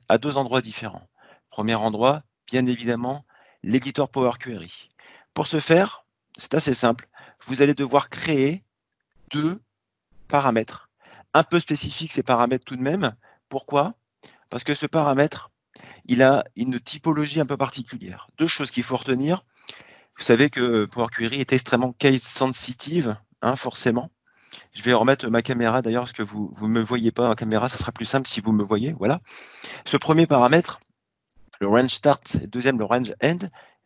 à deux endroits différents. Premier endroit, bien évidemment, l'éditeur Power Query. Pour ce faire, c'est assez simple. Vous allez devoir créer deux paramètres un peu spécifiques, ces paramètres tout de même. Pourquoi? Parce que ce paramètre, il a une typologie un peu particulière. Deux choses qu'il faut retenir. Vous savez que Power Query est extrêmement case sensitive, hein, forcément. Je vais remettre ma caméra d'ailleurs, parce que vous ne me voyez pas en caméra, ça sera plus simple si vous me voyez. Voilà. Ce premier paramètre, le range start, et deuxième, le range end,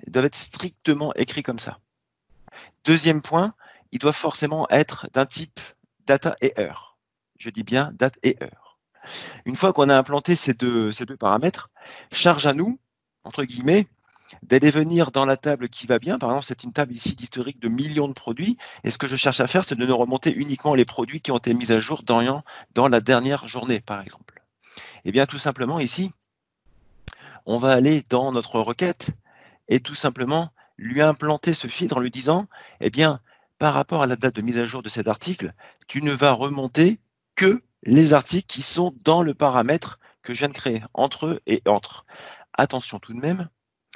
doivent être strictement écrits comme ça. Deuxième point, il doit forcément être d'un type data et heure. Je dis bien date et heure. Une fois qu'on a implanté ces deux paramètres, charge à nous, entre guillemets, d'aller venir dans la table qui va bien. Par exemple, c'est une table ici d'historique de millions de produits. Et ce que je cherche à faire, c'est de ne remonter uniquement les produits qui ont été mis à jour dans la dernière journée, par exemple. Eh bien, tout simplement, ici, on va aller dans notre requête et tout simplement lui implanter ce filtre en lui disant, eh bien, par rapport à la date de mise à jour de cet article, tu ne vas remonter que les articles qui sont dans le paramètre que je viens de créer, entre eux et entre. Attention tout de même,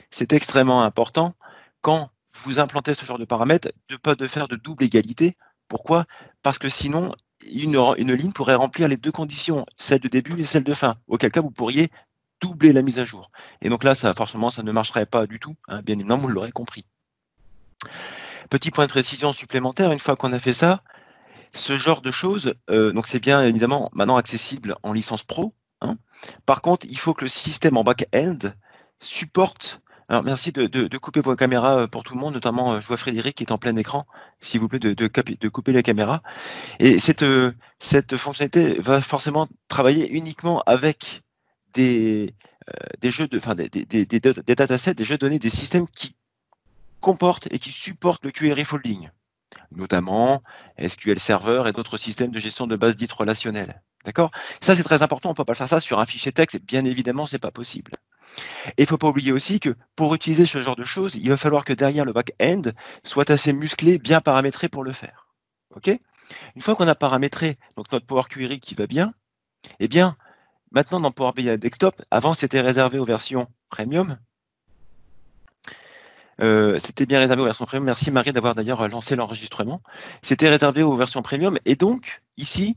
c'est extrêmement important quand vous implantez ce genre de paramètres de ne pas de faire de double égalité. Pourquoi? Parce que sinon, une ligne pourrait remplir les deux conditions, celle de début et celle de fin, auquel cas vous pourriez doubler la mise à jour. Et donc là, forcément, ça ne marcherait pas du tout, hein, bien évidemment, vous l'aurez compris. Petit point de précision supplémentaire, une fois qu'on a fait ça, ce genre de choses, donc c'est bien évidemment maintenant accessible en licence pro, hein. Par contre, il faut que le système en back-end supporte. Alors, merci de couper vos caméras pour tout le monde, notamment je vois Frédéric qui est en plein écran, s'il vous plaît, de couper les caméras. Et cette fonctionnalité va forcément travailler uniquement avec des jeux des datasets, des jeux de données, des systèmes qui comportent et qui supportent le query folding, notamment SQL Server et d'autres systèmes de gestion de base dites relationnelles. D'accord? Ça, c'est très important. On ne peut pas faire ça sur un fichier texte. Et bien évidemment, ce n'est pas possible. Et il ne faut pas oublier aussi que pour utiliser ce genre de choses, il va falloir que derrière le back-end soit assez musclé, bien paramétré pour le faire. OK? Une fois qu'on a paramétré donc notre Power Query qui va bien, eh bien, maintenant dans Power BI Desktop, avant c'était réservé aux versions Premium. C'était bien réservé aux versions Premium. Merci Marie d'avoir d'ailleurs lancé l'enregistrement. C'était réservé aux versions Premium. Et donc, ici,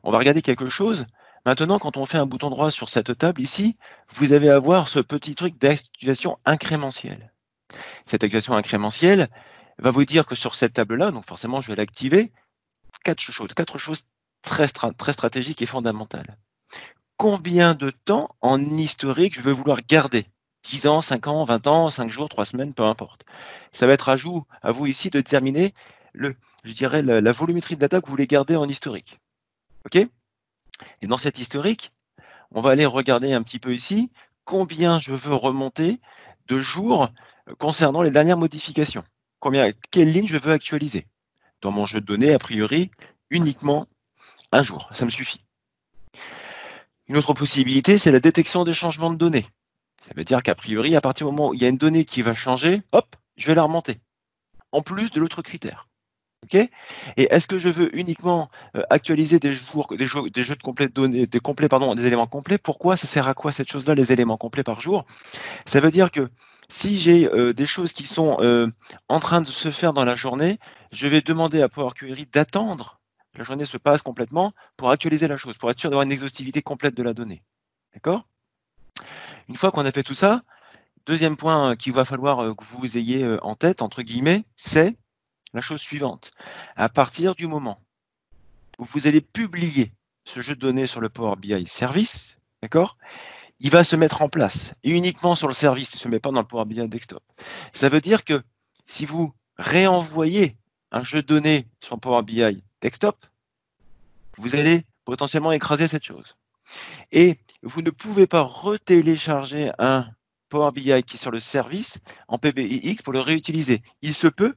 on va regarder quelque chose. Maintenant, quand on fait un bouton droit sur cette table ici, vous allez avoir ce petit truc d'actualisation incrémentielle. Cette actualisation incrémentielle va vous dire que sur cette table-là, donc forcément, je vais l'activer, quatre choses très stratégiques et fondamentales. Combien de temps en historique je veux vouloir garder? 10 ans, 5 ans, 20 ans, 5 jours, 3 semaines, peu importe. Ça va être à vous ici de déterminer la volumétrie de data que vous voulez garder en historique. OK? Et dans cet historique, on va aller regarder un petit peu ici combien je veux remonter de jours concernant les dernières modifications. Quelle ligne je veux actualiser. Dans mon jeu de données, a priori, uniquement un jour. Ça me suffit. Une autre possibilité, c'est la détection des changements de données. Ça veut dire qu'a priori, à partir du moment où il y a une donnée qui va changer, hop, je vais la remonter. En plus de l'autre critère. Okay, et est-ce que je veux uniquement actualiser des jeux de complets de données, des éléments complets? Pourquoi? Ça sert à quoi cette chose-là, les éléments complets par jour? Ça veut dire que si j'ai des choses qui sont en train de se faire dans la journée, je vais demander à Power Query d'attendre que la journée se passe complètement pour actualiser la chose, pour être sûr d'avoir une exhaustivité complète de la donnée. D'accord? Une fois qu'on a fait tout ça, deuxième point qu'il va falloir que vous ayez en tête, entre guillemets, c'est la chose suivante. À partir du moment où vous allez publier ce jeu de données sur le Power BI Service, d'accord, il va se mettre en place et uniquement sur le service, il ne se met pas dans le Power BI Desktop. Ça veut dire que si vous réenvoyez un jeu de données sur Power BI Desktop, vous allez potentiellement écraser cette chose. Et vous ne pouvez pas retélécharger un Power BI qui est sur le service en PBIX pour le réutiliser. Il se peut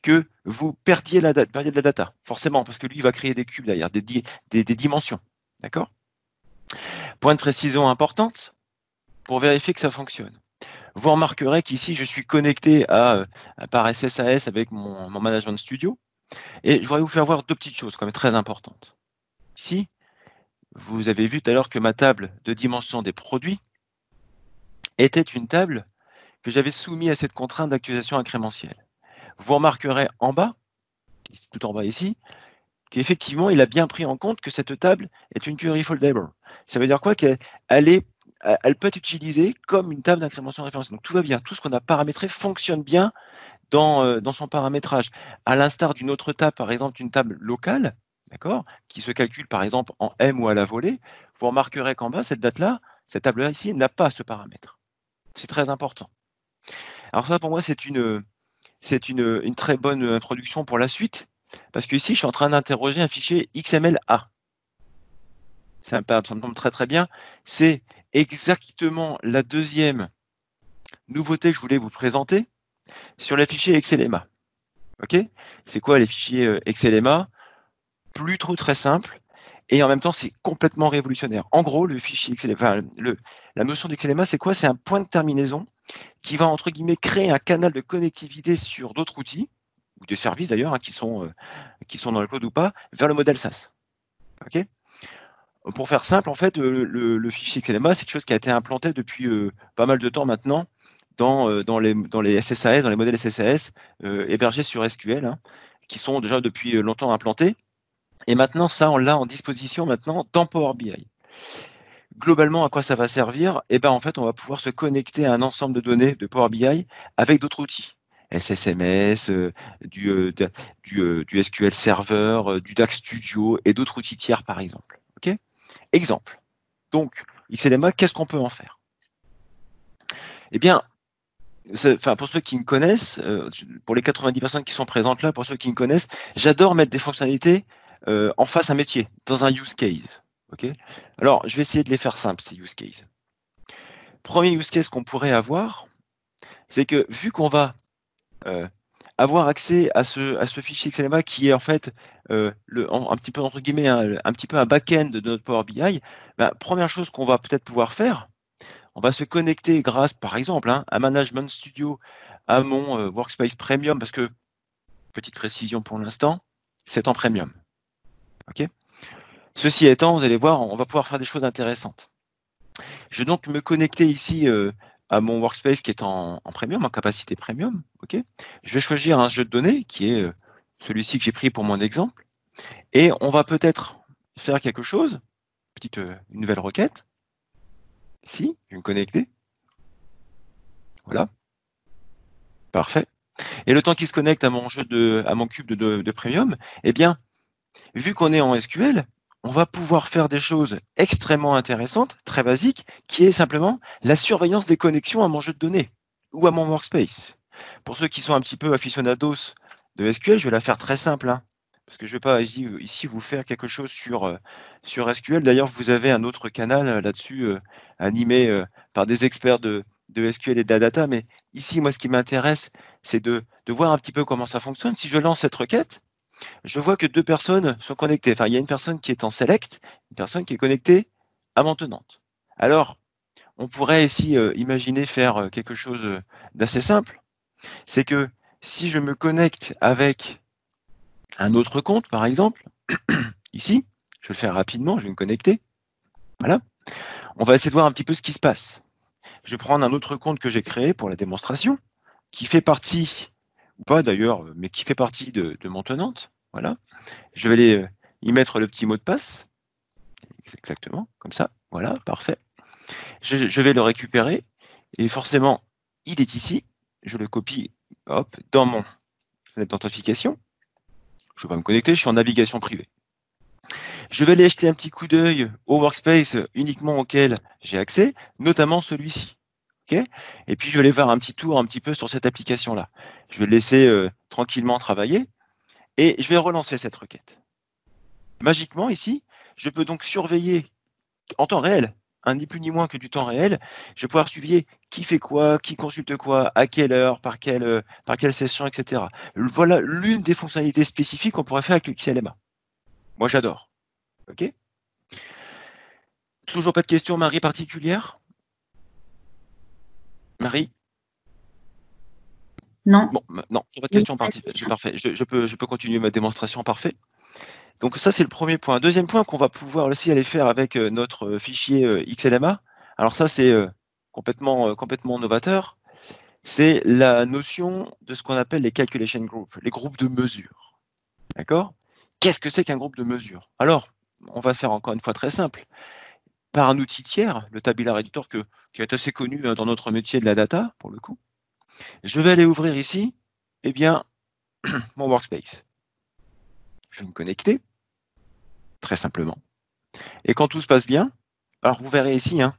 que vous perdiez de la data, forcément, parce que lui, il va créer des cubes derrière, des dimensions. D'accord? Point de précision importante pour vérifier que ça fonctionne. Vous remarquerez qu'ici, je suis connecté par SSAS avec mon Management Studio. Et je voudrais vous faire voir deux petites choses quand même très importantes. Ici, vous avez vu tout à l'heure que ma table de dimension des produits était une table que j'avais soumise à cette contrainte d'actualisation incrémentielle. Vous remarquerez en bas, tout en bas ici, qu'effectivement, il a bien pris en compte que cette table est une query foldable. Ça veut dire quoi? Elle peut être utilisée comme une table d'incrémentation référencée. Donc tout va bien, tout ce qu'on a paramétré fonctionne bien dans son paramétrage. À l'instar d'une autre table, par exemple une table locale, d'accord, qui se calcule par exemple en M ou à la volée, vous remarquerez qu'en bas, cette table-là ici n'a pas ce paramètre. C'est très important. Alors ça, pour moi, c'est une très bonne introduction pour la suite, parce que ici, je suis en train d'interroger un fichier XML-A. Ça me tombe très très bien. C'est exactement la deuxième nouveauté que je voulais vous présenter sur les fichiers XLMA. Ok? C'est quoi les fichiers XLMA? Plus trop très simple, et en même temps, c'est complètement révolutionnaire. En gros, le fichier XLMA, la notion d'XLMA, c'est quoi? C'est un point de terminaison qui va, entre guillemets, créer un canal de connectivité sur d'autres outils, ou des services d'ailleurs, hein, qui sont dans le cloud ou pas, vers le modèle SaaS. Ok? Pour faire simple, en fait, le fichier XLMA, c'est quelque chose qui a été implanté depuis pas mal de temps maintenant dans les SSAS, dans les modèles SSAS hébergés sur SQL, hein, qui sont déjà depuis longtemps implantés. Et maintenant, ça, on l'a en disposition maintenant dans Power BI. Globalement, à quoi ça va servir? Eh ben, en fait, on va pouvoir se connecter à un ensemble de données de Power BI avec d'autres outils. SSMS, du SQL Server, du DAX Studio et d'autres outils tiers, par exemple. Okay, exemple. Donc, XLMA, qu'est-ce qu'on peut en faire? Eh bien, pour ceux qui me connaissent, pour les 90 personnes qui sont présentes là, pour ceux qui me connaissent, j'adore mettre des fonctionnalités en face à un métier, dans un use case. Okay, alors, je vais essayer de les faire simples, ces use cases. Premier use case qu'on pourrait avoir, c'est que vu qu'on va avoir accès à ce fichier XLMA qui est en fait un petit peu entre guillemets un petit peu un back-end de notre Power BI, première chose qu'on va peut-être pouvoir faire, on va se connecter grâce par exemple à Management Studio, à mon Workspace Premium, parce que, petite précision pour l'instant, c'est en Premium. Okay, ceci étant, vous allez voir, on va pouvoir faire des choses intéressantes. Je vais donc me connecter ici à mon Workspace qui est en Premium, en capacité Premium. Okay, je vais choisir un jeu de données qui est celui-ci que j'ai pris pour mon exemple. Et on va peut-être faire quelque chose, une nouvelle requête. Ici, je vais me connecter. Voilà. Parfait. Et le temps qu'il se connecte à mon cube de Premium, eh bien, vu qu'on est en SQL, on va pouvoir faire des choses extrêmement intéressantes, très basiques, qui est simplement la surveillance des connexions à mon jeu de données ou à mon workspace. Pour ceux qui sont un petit peu aficionados de SQL, je vais la faire très simple, hein, parce que je ne vais pas ici vous faire quelque chose sur SQL. D'ailleurs, vous avez un autre canal là-dessus animé par des experts de SQL et de la data, mais ici, moi, ce qui m'intéresse, c'est de voir un petit peu comment ça fonctionne. Si je lance cette requête, je vois que deux personnes sont connectées. Enfin, il y a une personne qui est en select, une personne qui est connectée à mon tenante. Alors, on pourrait ici imaginer faire quelque chose d'assez simple. C'est que si je me connecte avec un autre compte, par exemple, ici, je vais le faire rapidement, je vais me connecter. Voilà. On va essayer de voir un petit peu ce qui se passe. Je vais prendre un autre compte que j'ai créé pour la démonstration, qui fait partie, ou pas d'ailleurs, mais qui fait partie de mon tenante. Voilà. Je vais aller y mettre le petit mot de passe. Exactement, comme ça. Voilà, parfait. Je vais le récupérer. Et forcément, il est ici. Je le copie dans mon fenêtre d'authentification. Je ne vais pas me connecter, je suis en navigation privée. Je vais aller jeter un petit coup d'œil au workspace uniquement auquel j'ai accès, notamment celui-ci. Okay, et puis, je vais aller faire un petit tour un petit peu sur cette application-là. Je vais le laisser tranquillement travailler et je vais relancer cette requête. Magiquement, ici, je peux donc surveiller en temps réel, ni plus ni moins que du temps réel. Je vais pouvoir surveiller qui fait quoi, qui consulte quoi, à quelle heure, par quelle session, etc. Voilà l'une des fonctionnalités spécifiques qu'on pourrait faire avec le XLMA. Moi, j'adore. OK ? Toujours pas de questions, Marie, particulière? Marie? Non. Bon, non, pas de questions particulières. C'est parfait. Je peux continuer ma démonstration, parfait. Donc ça, c'est le premier point. Deuxième point qu'on va pouvoir aussi aller faire avec notre fichier XLMA. Alors ça, c'est complètement novateur. C'est la notion de ce qu'on appelle les calculation groups, les groupes de mesure. D'accord? Qu'est-ce que c'est qu'un groupe de mesure? Alors, on va faire encore une fois très simple. Par un outil tiers, le Tabular Editor, qui est assez connu dans notre métier de la data, pour le coup, je vais aller ouvrir ici, eh bien, mon workspace. Je vais me connecter, très simplement. Et quand tout se passe bien, alors vous verrez ici, hein,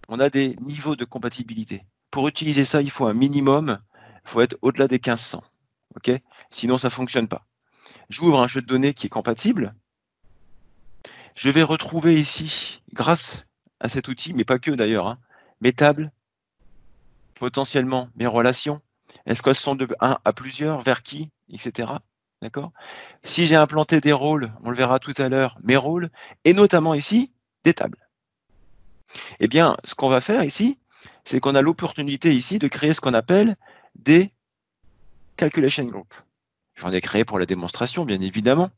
on a des niveaux de compatibilité. Pour utiliser ça, il faut un minimum, il faut être au-delà des 1500. Okay, sinon, ça ne fonctionne pas. J'ouvre un jeu de données qui est compatible. Je vais retrouver ici, grâce à cet outil, mais pas que d'ailleurs, hein, mes tables, potentiellement mes relations. Est-ce qu'elles sont de 1 à plusieurs, vers qui, etc. D'accord? Si j'ai implanté des rôles, on le verra tout à l'heure, mes rôles, et notamment ici, des tables. Eh bien, ce qu'on va faire ici, c'est qu'on a l'opportunité ici de créer ce qu'on appelle des calculation groups. J'en ai créé pour la démonstration, bien évidemment.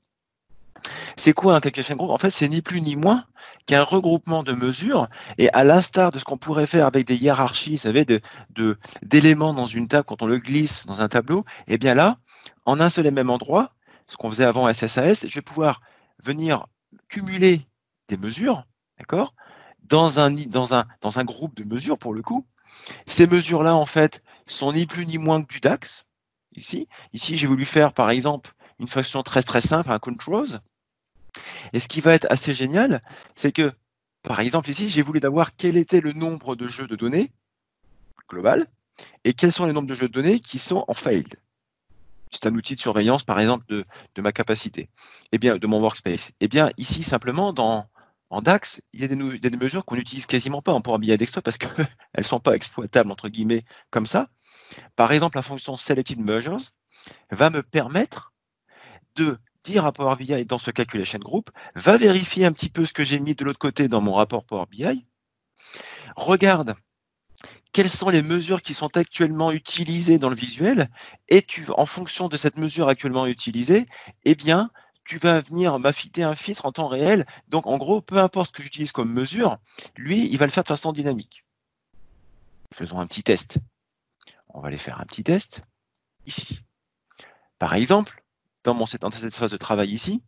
C'est quoi un calculation group? En fait, c'est ni plus ni moins qu'un regroupement de mesures, et à l'instar de ce qu'on pourrait faire avec des hiérarchies, vous savez, d'éléments dans une table, quand on le glisse dans un tableau, eh bien là, en un seul et même endroit, ce qu'on faisait avant SSAS, je vais pouvoir venir cumuler des mesures, d'accord, dans un groupe de mesures, pour le coup. Ces mesures-là, en fait, sont ni plus ni moins que du DAX. Ici, j'ai voulu faire, par exemple, une façon très très simple, un controls. Et ce qui va être assez génial, c'est que, par exemple, ici, j'ai voulu savoir quel était le nombre de jeux de données global et quels sont les nombres de jeux de données qui sont en failed. C'est un outil de surveillance, par exemple, de ma capacité, eh bien, de mon workspace. Eh bien, ici, simplement, en DAX, il y a des mesures qu'on n'utilise quasiment pas en Power BI Desktop parce qu'elles ne sont pas exploitables, entre guillemets, comme ça. Par exemple, la fonction Selected Measures va me permettre de dire à Power BI dans ce calculation group, va vérifier un petit peu ce que j'ai mis de l'autre côté dans mon rapport Power BI, regarde quelles sont les mesures qui sont actuellement utilisées dans le visuel, et en fonction de cette mesure actuellement utilisée, eh bien, tu vas venir m'affiter un filtre en temps réel. Donc, en gros, peu importe ce que j'utilise comme mesure, lui, il va le faire de façon dynamique. Faisons un petit test. On va aller faire un petit test ici. Par exemple, dans cette phase de travail ici,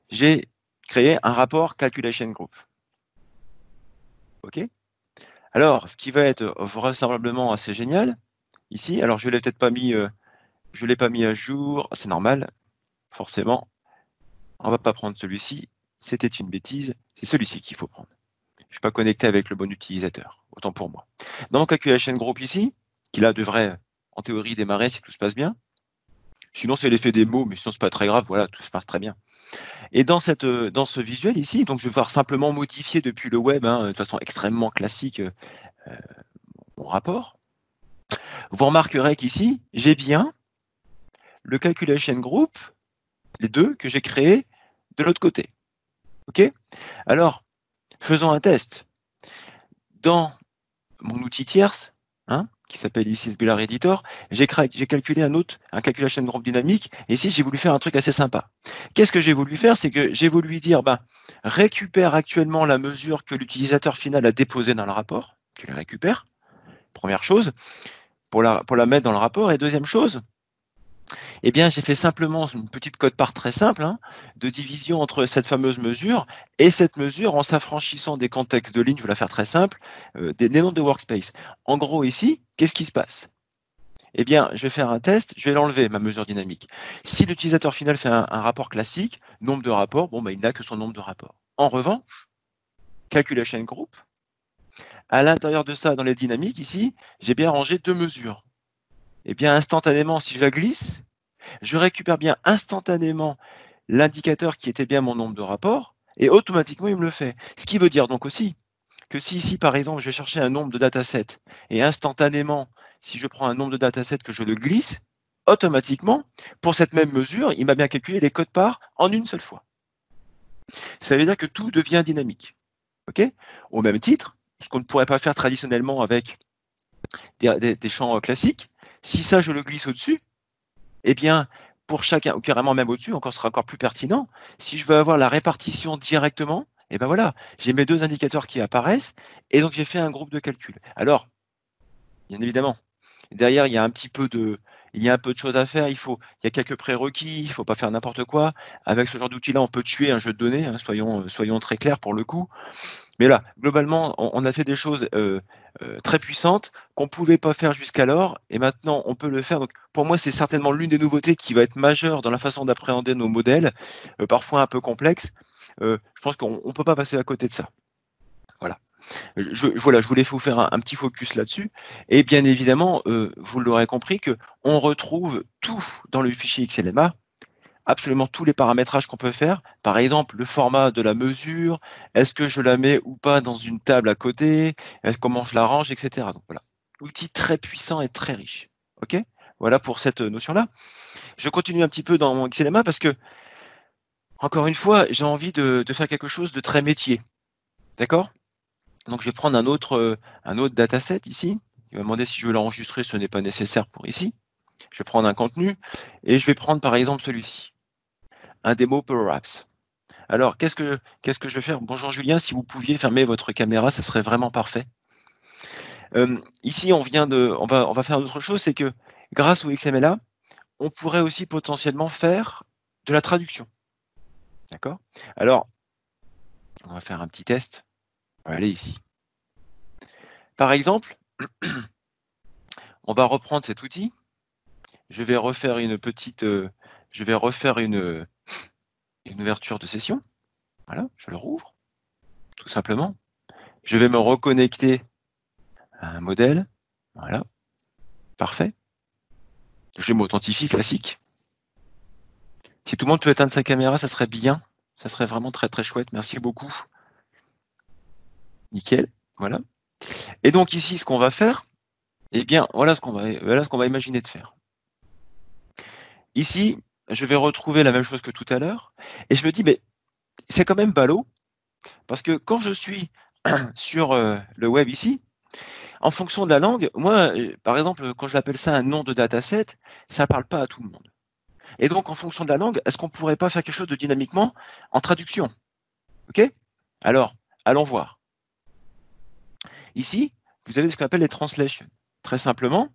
j'ai créé un rapport calculation group. OK? Alors, ce qui va être vraisemblablement assez génial, ici, alors je ne l'ai peut-être pas mis, je l'ai pas mis à jour, c'est normal, forcément. On ne va pas prendre celui-ci, c'était une bêtise, c'est celui-ci qu'il faut prendre. Je ne suis pas connecté avec le bon utilisateur, autant pour moi. Dans mon calculation group ici, qui là devrait, en théorie, démarrer si tout se passe bien. Sinon, c'est l'effet des mots, mais sinon, ce n'est pas très grave, voilà, tout se passe très bien. Et dans ce visuel ici, donc je vais pouvoir simplement modifier depuis le web, hein, de façon extrêmement classique, mon rapport. Vous remarquerez qu'ici, j'ai bien le calculation group, les deux que j'ai créés de l'autre côté. OK? Alors, faisons un test. Dans mon outil tierce, hein, qui s'appelle ici Tabular Editor, j'ai calculé un calculation group dynamique, et ici, j'ai voulu faire un truc assez sympa. Qu'est-ce que j'ai voulu faire? C'est que j'ai voulu dire, récupère actuellement la mesure que l'utilisateur final a déposée dans le rapport, tu la récupères, première chose, pour la mettre dans le rapport, et deuxième chose, eh bien, j'ai fait simplement une petite cote-part très simple, hein, de division entre cette fameuse mesure et cette mesure en s'affranchissant des contextes de ligne, je vais la faire très simple, des noms de workspace. En gros, ici, qu'est-ce qui se passe? Eh bien, je vais faire un test, je vais l'enlever, ma mesure dynamique. Si l'utilisateur final fait un rapport classique, nombre de rapports, il n'a que son nombre de rapports. En revanche, calculation group, à l'intérieur de ça, dans les dynamiques, ici, j'ai bien rangé deux mesures. Eh bien, instantanément, si je la glisse, je récupère bien instantanément l'indicateur qui était bien mon nombre de rapports, et automatiquement, il me le fait. Ce qui veut dire donc aussi que si ici, par exemple, je vais chercher un nombre de datasets, et instantanément, si je prends un nombre de datasets que je le glisse, automatiquement, pour cette même mesure, il m'a bien calculé les codes-parts en une seule fois. Ça veut dire que tout devient dynamique. Okay? Au même titre, ce qu'on ne pourrait pas faire traditionnellement avec des champs classiques, si ça, je le glisse au-dessus, eh bien, pour chacun, ou carrément même au-dessus, ce sera encore plus pertinent, si je veux avoir la répartition directement, et ben voilà, j'ai mes 2 indicateurs qui apparaissent, et donc j'ai fait un groupe de calcul. Alors, bien évidemment, derrière, il y a un peu de choses à faire. Il y a quelques prérequis, il ne faut pas faire n'importe quoi. Avec ce genre d'outil-là, on peut tuer un jeu de données, hein, soyons très clairs pour le coup. Mais là, globalement, on a fait des choses très puissantes qu'on ne pouvait pas faire jusqu'alors, et maintenant, on peut le faire. Donc, pour moi, c'est certainement l'une des nouveautés qui va être majeure dans la façon d'appréhender nos modèles, parfois un peu complexes. Je pense qu'on ne peut pas passer à côté de ça. Voilà. Je voulais vous faire un petit focus là-dessus. Et bien évidemment, vous l'aurez compris, qu'on retrouve tout dans le fichier XLMA, absolument tous les paramétrages qu'on peut faire. Par exemple, le format de la mesure, est-ce que je la mets ou pas dans une table à côté, comment je l'arrange, etc. Donc voilà, outil très puissant et très riche. OK ? Voilà pour cette notion-là. Je continue un petit peu dans mon XLMA parce que, encore une fois, j'ai envie de faire quelque chose de très métier. D'accord ? Donc, je vais prendre un autre dataset ici. Il va me demander si je veux l'enregistrer, ce n'est pas nécessaire pour ici. Je vais prendre un contenu et je vais prendre par exemple celui-ci, un démo Power Apps. Alors, qu'est-ce que je vais faire? Bonjour Julien, si vous pouviez fermer votre caméra, ça serait vraiment parfait. Ici, on va faire une autre chose, c'est que grâce au XMLA, on pourrait aussi potentiellement faire de la traduction. D'accord? Alors, on va faire un petit test. On va aller ici. Par exemple, on va reprendre cet outil. Je vais refaire une ouverture de session. Voilà, je le rouvre, tout simplement. Je vais me reconnecter à un modèle. Voilà, parfait. Je m'authentifie, classique. Si tout le monde peut éteindre sa caméra, ça serait bien. Ça serait vraiment très très chouette. Merci beaucoup. Nickel, voilà. Et donc ici, ce qu'on va faire, eh bien, voilà ce qu'on va imaginer de faire. Ici, je vais retrouver la même chose que tout à l'heure. Et je me dis, mais c'est quand même ballot, parce que quand je suis sur le web ici, en fonction de la langue, moi, par exemple, quand je l'appelle ça un nom de dataset, ça ne parle pas à tout le monde. Et donc, en fonction de la langue, est-ce qu'on ne pourrait pas faire quelque chose de dynamiquement en traduction? OK? Alors, allons voir. Ici, vous avez ce qu'on appelle les translations. Très simplement,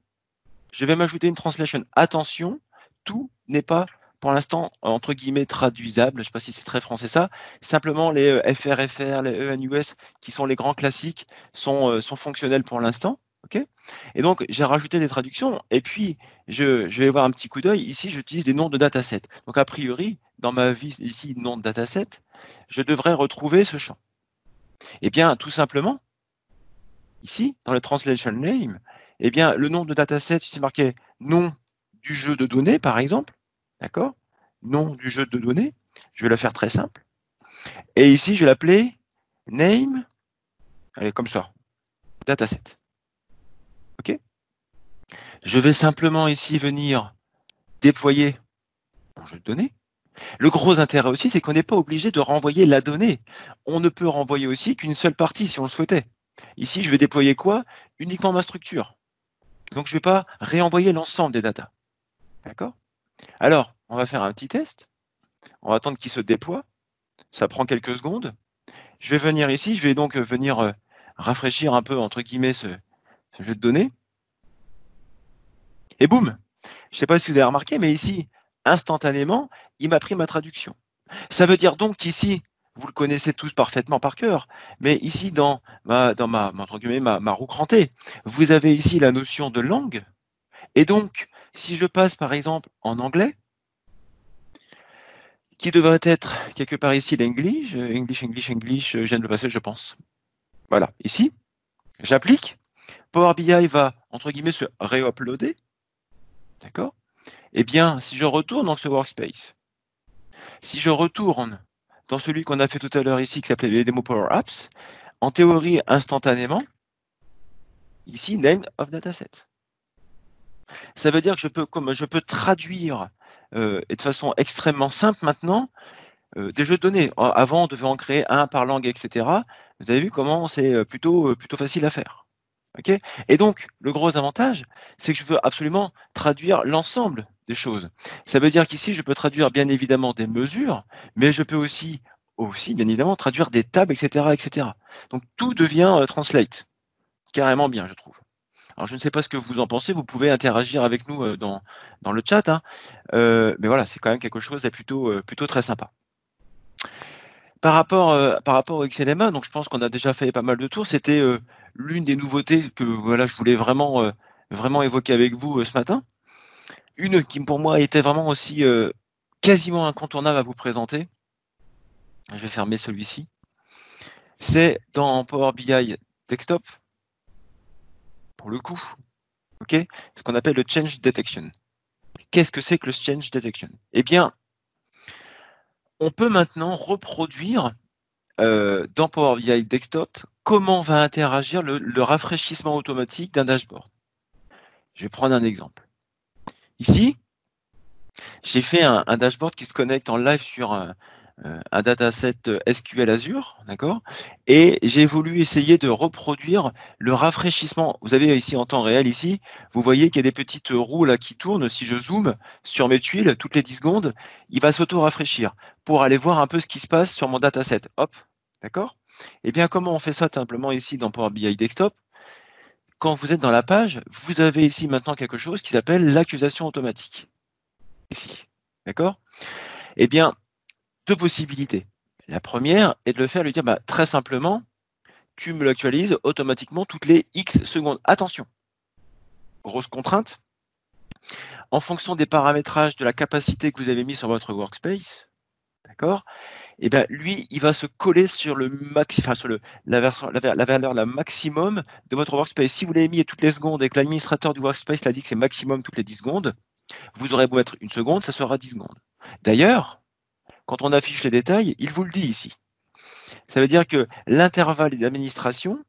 je vais m'ajouter une translation. Attention, tout n'est pas pour l'instant, entre guillemets, traduisable. Je ne sais pas si c'est très français ça. Simplement, les FRFR, les ENUS, qui sont les grands classiques, sont fonctionnels pour l'instant. Okay, et donc, j'ai rajouté des traductions. Et puis, je vais voir un petit coup d'œil. Ici, j'utilise des noms de datasets. Donc, a priori, dans ma vie, ici, nom de dataset, je devrais retrouver ce champ. Eh bien, tout simplement, ici, dans le translation name, eh bien, le nom de dataset, c'est marqué nom du jeu de données, par exemple. D'accord? Nom du jeu de données. Je vais le faire très simple. Et ici, je vais l'appeler name, allez, comme ça, dataset. OK? Je vais simplement ici venir déployer mon jeu de données. Le gros intérêt aussi, c'est qu'on n'est pas obligé de renvoyer la donnée. On ne peut renvoyer aussi qu'une seule partie si on le souhaitait. Ici, je vais déployer quoi? Uniquement ma structure. Donc, je ne vais pas réenvoyer l'ensemble des datas. D'accord? Alors, on va faire un petit test. On va attendre qu'il se déploie. Ça prend quelques secondes. Je vais venir ici. Je vais donc venir rafraîchir un peu, entre guillemets, ce jeu de données. Et boum! Je ne sais pas si vous avez remarqué, mais ici, instantanément, il m'a pris ma traduction. Ça veut dire donc qu'ici, vous le connaissez tous parfaitement par cœur, mais ici, dans ma roue crantée, vous avez ici la notion de langue. Et donc, si je passe par exemple en anglais, qui devrait être quelque part ici l'English, je viens de le passer, je pense. Voilà, ici, j'applique. Power BI va, entre guillemets, se réuploader. D'accord? Eh bien, si je retourne dans ce workspace, si je retourne dans celui qu'on a fait tout à l'heure ici, qui s'appelait les Demo Power Apps, en théorie, instantanément, ici, name of dataset. Ça veut dire que je peux traduire et de façon extrêmement simple maintenant des jeux de données. Avant, on devait en créer un par langue, etc. Vous avez vu comment c'est plutôt facile à faire. Okay, et donc, le gros avantage, c'est que je peux absolument traduire l'ensemble des choses. Ça veut dire qu'ici, je peux traduire bien évidemment des mesures, mais je peux aussi bien évidemment traduire des tables, etc., etc. Donc tout devient translate, carrément bien, je trouve. Alors je ne sais pas ce que vous en pensez, vous pouvez interagir avec nous dans le chat, hein. Mais voilà, c'est quand même quelque chose de plutôt très sympa. Par rapport au XLMA, donc je pense qu'on a déjà fait pas mal de tours. C'était l'une des nouveautés que voilà, je voulais vraiment évoquer avec vous ce matin. Une qui pour moi était vraiment aussi quasiment incontournable à vous présenter. Je vais fermer celui-ci. C'est dans Power BI Desktop, pour le coup, ok, ce qu'on appelle le Change Detection. Qu'est-ce que c'est que le Change Detection? Eh bien, on peut maintenant reproduire dans Power BI Desktop comment va interagir le rafraîchissement automatique d'un dashboard. Je vais prendre un exemple. Ici, j'ai fait un dashboard qui se connecte en live sur un dataset SQL Azure, d'accord? Et j'ai voulu essayer de reproduire le rafraîchissement. Vous avez ici en temps réel, ici, vous voyez qu'il y a des petites roues là qui tournent. Si je zoome sur mes tuiles, toutes les 10 secondes, il va s'auto-rafraîchir pour aller voir un peu ce qui se passe sur mon dataset. Hop, d'accord? Eh bien, comment on fait ça simplement ici dans Power BI Desktop? Quand vous êtes dans la page, vous avez ici maintenant quelque chose qui s'appelle l'accusation automatique. Ici, d'accord? Eh bien, deux possibilités. La première est de le faire, lui dire très simplement, tu me l'actualises automatiquement toutes les X secondes. Attention, grosse contrainte, en fonction des paramétrages de la capacité que vous avez mis sur votre workspace, d'accord? Et bien lui, il va se coller sur le la valeur la maximum de votre workspace. Si vous l'avez mis toutes les secondes et que l'administrateur du workspace l'a dit que c'est maximum toutes les 10 secondes, vous aurez beau mettre une seconde, ça sera 10 secondes. D'ailleurs, quand on affiche les détails, il vous le dit ici. Ça veut dire que l'intervalle d'administration,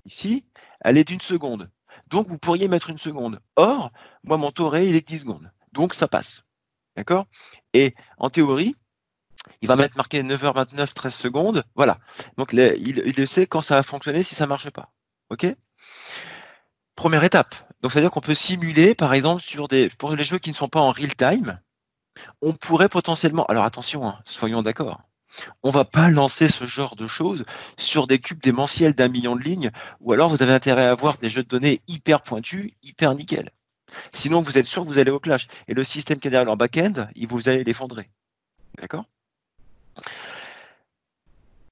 ici, elle est d'une seconde. Donc, vous pourriez mettre une seconde. Or, moi, mon taux réel, il est de 10 secondes. Donc, ça passe. D'accord? Et en théorie, il va mettre marqué 9h29, 13 secondes. Voilà. Donc, il sait quand ça va fonctionner, si ça ne marche pas. OK? Première étape. Donc, c'est-à-dire qu'on peut simuler, par exemple, pour les jeux qui ne sont pas en real time, on pourrait potentiellement. Alors, attention, hein, soyons d'accord. On ne va pas lancer ce genre de choses sur des cubes démentiels d'1 million de lignes, ou alors vous avez intérêt à avoir des jeux de données hyper pointus, hyper nickel. Sinon, vous êtes sûr que vous allez au clash. Et le système qui est derrière leur back-end, vous allez l'effondrer. D'accord?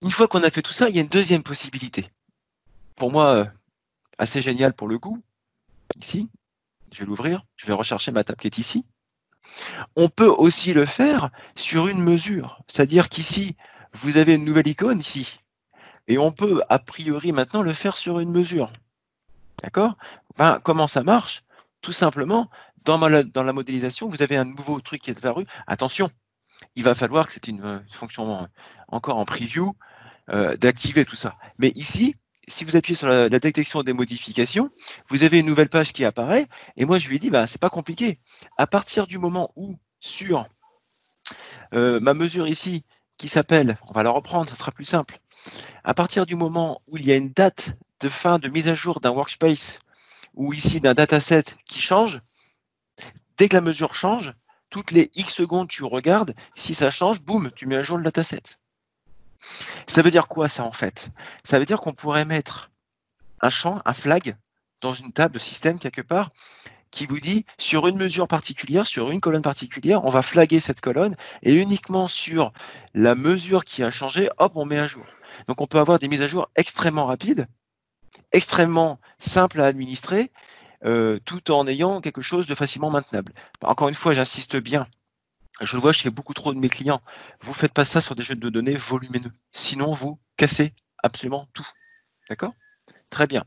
Une fois qu'on a fait tout ça, il y a une deuxième possibilité. Pour moi, assez génial pour le coup. Ici, je vais l'ouvrir, je vais rechercher ma table qui est ici. On peut aussi le faire sur une mesure. C'est-à-dire qu'ici, vous avez une nouvelle icône ici. Et on peut, a priori, maintenant le faire sur une mesure. D'accord? Comment ça marche? Tout simplement, dans la modélisation, vous avez un nouveau truc qui est apparu. Attention, il va falloir que c'est une fonction encore en preview, d'activer tout ça. Mais ici, si vous appuyez sur la détection des modifications, vous avez une nouvelle page qui apparaît. Et moi, je lui ai dit, c'est pas compliqué. À partir du moment où, sur ma mesure ici, qui s'appelle, on va la reprendre, ça sera plus simple. À partir du moment où il y a une date de fin de mise à jour d'un workspace ou ici d'un dataset qui change, dès que la mesure change, toutes les X secondes, tu regardes, si ça change, boum, tu mets à jour le dataset. Ça veut dire quoi ça en fait? Ça veut dire qu'on pourrait mettre un champ, un flag, dans une table de système quelque part, qui vous dit sur une mesure particulière, sur une colonne particulière, on va flaguer cette colonne et uniquement sur la mesure qui a changé, hop, on met à jour. Donc on peut avoir des mises à jour extrêmement rapides, extrêmement simples à administrer, tout en ayant quelque chose de facilement maintenable. Encore une fois, j'insiste bien, je le vois chez beaucoup trop de mes clients, vous ne faites pas ça sur des jeux de données volumineux, sinon vous cassez absolument tout. D'accord? Très bien.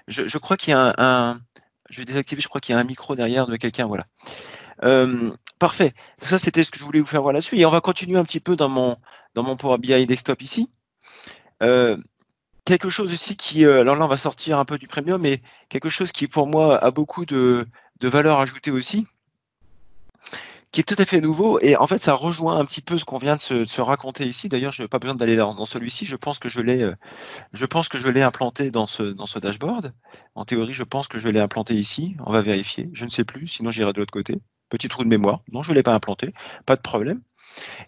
Je crois qu'il y a je vais désactiver, je crois qu'il y a un micro derrière de quelqu'un, voilà. Parfait. Ça, c'était ce que je voulais vous faire voir là-dessus. Et on va continuer un petit peu dans mon Power BI Desktop ici. Quelque chose aussi qui, alors là, on va sortir un peu du premium, mais quelque chose qui, pour moi, a beaucoup de valeur ajoutée aussi, qui est tout à fait nouveau. Et en fait, ça rejoint un petit peu ce qu'on vient de se raconter ici. D'ailleurs, je n'ai pas besoin d'aller dans celui-ci. Je pense que je l'ai implanté dans ce dashboard. En théorie, je pense que je l'ai implanté ici. On va vérifier. Je ne sais plus, sinon j'irai de l'autre côté. Petit trou de mémoire. Non, je ne l'ai pas implanté. Pas de problème.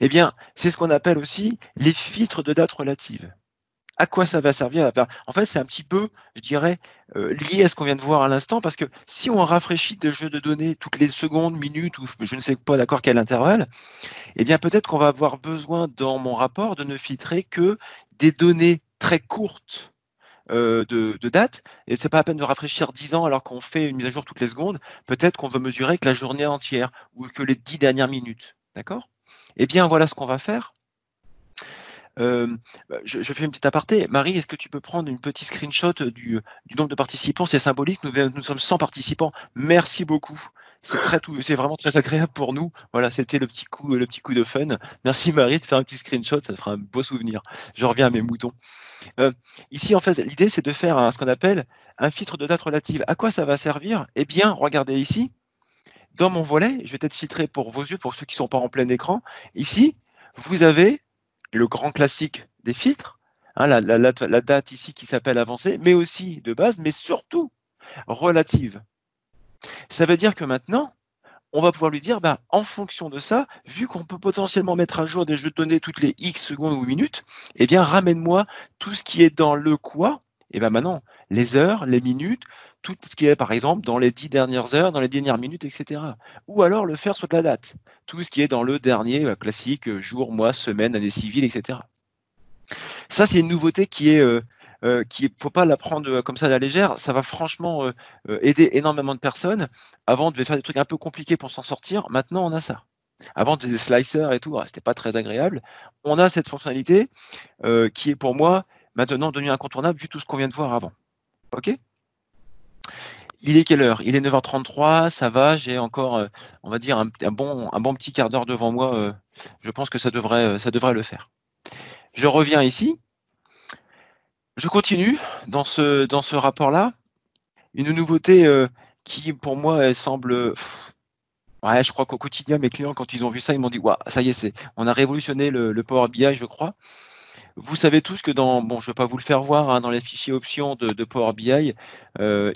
Eh bien, c'est ce qu'on appelle aussi les filtres de date relative. À quoi ça va servir? En fait, c'est un petit peu, je dirais, lié à ce qu'on vient de voir à l'instant, parce que si on rafraîchit des jeux de données toutes les secondes, minutes, ou je ne sais pas d'accord quel intervalle, eh bien peut-être qu'on va avoir besoin dans mon rapport de ne filtrer que des données très courtes de date, et c'est pas la peine de rafraîchir 10 ans alors qu'on fait une mise à jour toutes les secondes. Peut-être qu'on veut mesurer que la journée entière ou que les 10 dernières minutes. D'accord? Eh bien, voilà ce qu'on va faire. Je fais une petite aparté. Marie, est-ce que tu peux prendre une petite screenshot du nombre de participants? C'est symbolique, nous sommes 100 participants. Merci beaucoup. C'est vraiment très agréable pour nous. Voilà, c'était le petit coup de fun. Merci Marie de faire un petit screenshot, ça fera un beau souvenir. Je reviens à mes moutons. Ici, en fait, l'idée, c'est de faire ce qu'on appelle un filtre de date relative. À quoi ça va servir? Eh bien, regardez ici, dans mon volet, je vais peut-être filtrer pour vos yeux, pour ceux qui ne sont pas en plein écran. Ici, vous avez le grand classique des filtres, hein, la date ici qui s'appelle avancée, mais aussi de base, mais surtout relative. Ça veut dire que maintenant, on va pouvoir lui dire, en fonction de ça, vu qu'on peut potentiellement mettre à jour des jeux de données toutes les X secondes ou minutes, eh bien, ramène-moi tout ce qui est dans le quoi. Et bien maintenant, les heures, les minutes, tout ce qui est, par exemple, dans les 10 dernières heures, dans les dernières minutes, etc. Ou alors le faire sur de la date. Tout ce qui est dans le dernier classique, jour, mois, semaine, année civile, etc. Ça, c'est une nouveauté qui est... faut pas la prendre comme ça à la légère, ça va franchement aider énormément de personnes. Avant, on devait faire des trucs un peu compliqués pour s'en sortir. Maintenant, on a ça. Avant, des slicers et tout, c'était pas très agréable. On a cette fonctionnalité qui est pour moi maintenant devenue incontournable vu tout ce qu'on vient de voir avant. OK? Il est quelle heure? Il est 9h33, ça va, j'ai encore, on va dire, un bon petit quart d'heure devant moi. Je pense que ça devrait le faire. Je reviens ici. Je continue dans ce rapport-là. Une nouveauté qui, pour moi, elle semble... Ouais, je crois qu'au quotidien, mes clients, quand ils ont vu ça, ils m'ont dit ouais, ça y est, on a révolutionné le Power BI, je crois. Vous savez tous que je ne vais pas vous le faire voir, hein, dans les fichiers options de Power BI,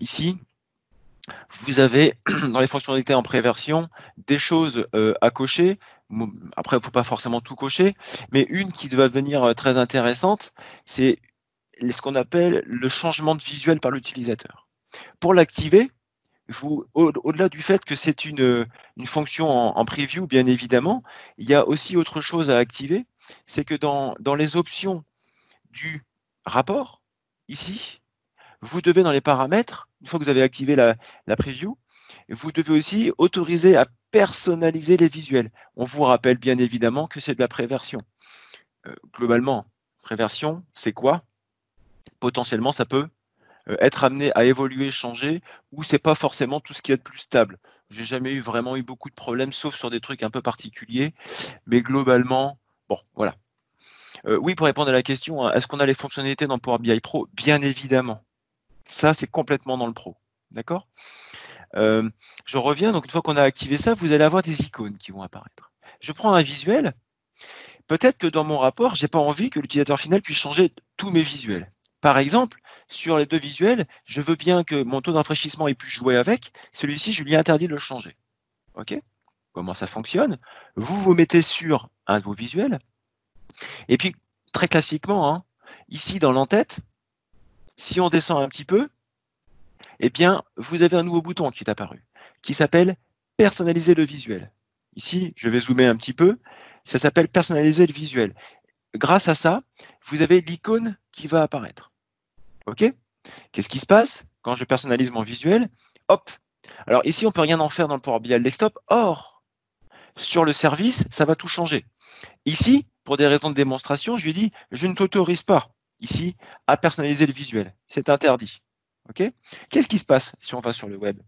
ici, vous avez dans les fonctionnalités en préversion des choses à cocher. Après, il ne faut pas forcément tout cocher, mais une qui va devenir très intéressante, c'est ce qu'on appelle le changement de visuel par l'utilisateur. Pour l'activer, au-delà du fait que c'est une fonction en preview, bien évidemment, il y a aussi autre chose à activer, c'est que dans les options du rapport, ici, vous devez dans les paramètres, une fois que vous avez activé la preview, vous devez aussi autoriser à personnaliser les visuels. On vous rappelle bien évidemment que c'est de la préversion. Globalement, préversion, c'est quoi? Potentiellement, ça peut être amené à évoluer, changer, ou c'est pas forcément tout ce qui est de plus stable. J'ai jamais vraiment eu beaucoup de problèmes, sauf sur des trucs un peu particuliers, mais globalement, bon, voilà. Oui, pour répondre à la question, est-ce qu'on a les fonctionnalités dans Power BI Pro? Bien évidemment. Ça, c'est complètement dans le Pro. D'accord? Je reviens, donc une fois qu'on a activé ça, vous allez avoir des icônes qui vont apparaître. Je prends un visuel. Peut-être que dans mon rapport, je n'ai pas envie que l'utilisateur final puisse changer tous mes visuels. Par exemple, sur les deux visuels, je veux bien que mon taux d'enfraîchissement ait pu jouer avec. Celui-ci, je lui interdis de le changer. OK? Comment ça fonctionne? Vous mettez sur un de vos visuels. Et puis, très classiquement, hein, ici dans l'entête, si on descend un petit peu, eh bien, vous avez un nouveau bouton qui est apparu, qui s'appelle « Personnaliser le visuel ». Ici, je vais zoomer un petit peu. Ça s'appelle « Personnaliser le visuel ». Grâce à ça, vous avez l'icône qui va apparaître. OK? Qu'est-ce qui se passe quand je personnalise mon visuel? Hop! Alors ici, on ne peut rien en faire dans le Power BI Desktop. Or, sur le service, ça va tout changer. Ici, pour des raisons de démonstration, je lui dis « Je ne t'autorise pas, ici, à personnaliser le visuel. C'est interdit. » OK? Qu'est-ce qui se passe si on va sur le web?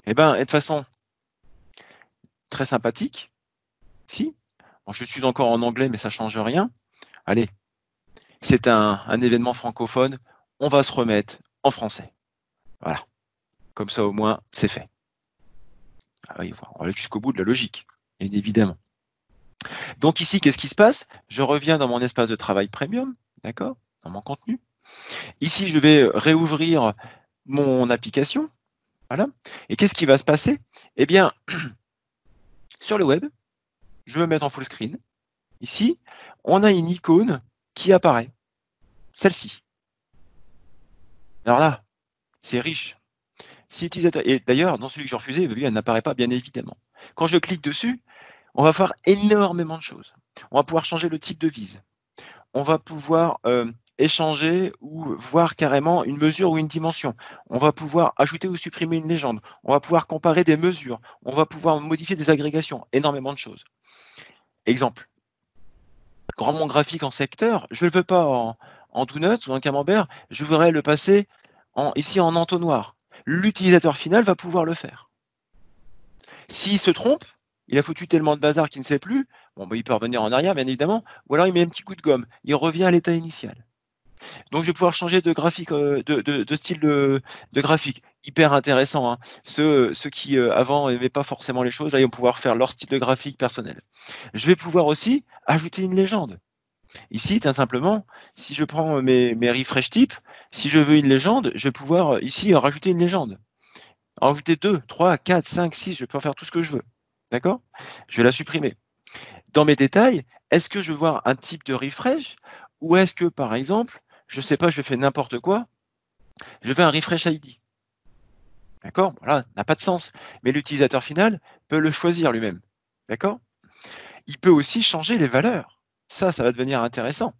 Eh bien, de façon très sympathique, si, bon, je suis encore en anglais, mais ça ne change rien. Allez, c'est un événement francophone, on va se remettre en français. Voilà. Comme ça, au moins, c'est fait. Ah oui, on va aller jusqu'au bout de la logique, bien évidemment. Donc ici, qu'est-ce qui se passe? Je reviens dans mon espace de travail premium, d'accord, dans mon contenu. Ici, je vais réouvrir mon application. Voilà. Et qu'est-ce qui va se passer? Eh bien, sur le web, je vais me mettre en full screen. Ici, on a une icône qui apparaît. Celle-ci. Alors là, c'est riche. Si utilisateur... Et d'ailleurs, dans celui que j'ai refusé, lui, elle n'apparaît pas, bien évidemment. Quand je clique dessus, on va faire énormément de choses. On va pouvoir changer le type de vise. On va pouvoir échanger ou voir carrément une mesure ou une dimension. On va pouvoir ajouter ou supprimer une légende. On va pouvoir comparer des mesures. On va pouvoir modifier des agrégations. Énormément de choses. Exemple. Grand graphique en secteur, je ne le veux pas en donuts ou en camembert, je voudrais le passer ici en entonnoir. L'utilisateur final va pouvoir le faire. S'il se trompe, il a foutu tellement de bazar qu'il ne sait plus, bon, bah, il peut revenir en arrière, bien évidemment, ou alors il met un petit coup de gomme, il revient à l'état initial. Donc, je vais pouvoir changer de graphique, de style de graphique. Hyper intéressant. Hein. Ceux qui, avant, n'aimaient pas forcément les choses, là, ils vont pouvoir faire leur style de graphique personnel. Je vais pouvoir aussi ajouter une légende. Ici, tout simplement, si je prends mes refresh types, si je veux une légende, je vais pouvoir ici rajouter une légende. En rajouter 2, 3, 4, 5, 6, je vais pouvoir faire tout ce que je veux. D'accord? Je vais la supprimer. Dans mes détails, est-ce que je veux voir un type de refresh ou est-ce que, par exemple, je ne sais pas, je fais n'importe quoi, je veux un refresh ID. D'accord? Voilà, n'a pas de sens. Mais l'utilisateur final peut le choisir lui-même. D'accord? Il peut aussi changer les valeurs. Ça va devenir intéressant.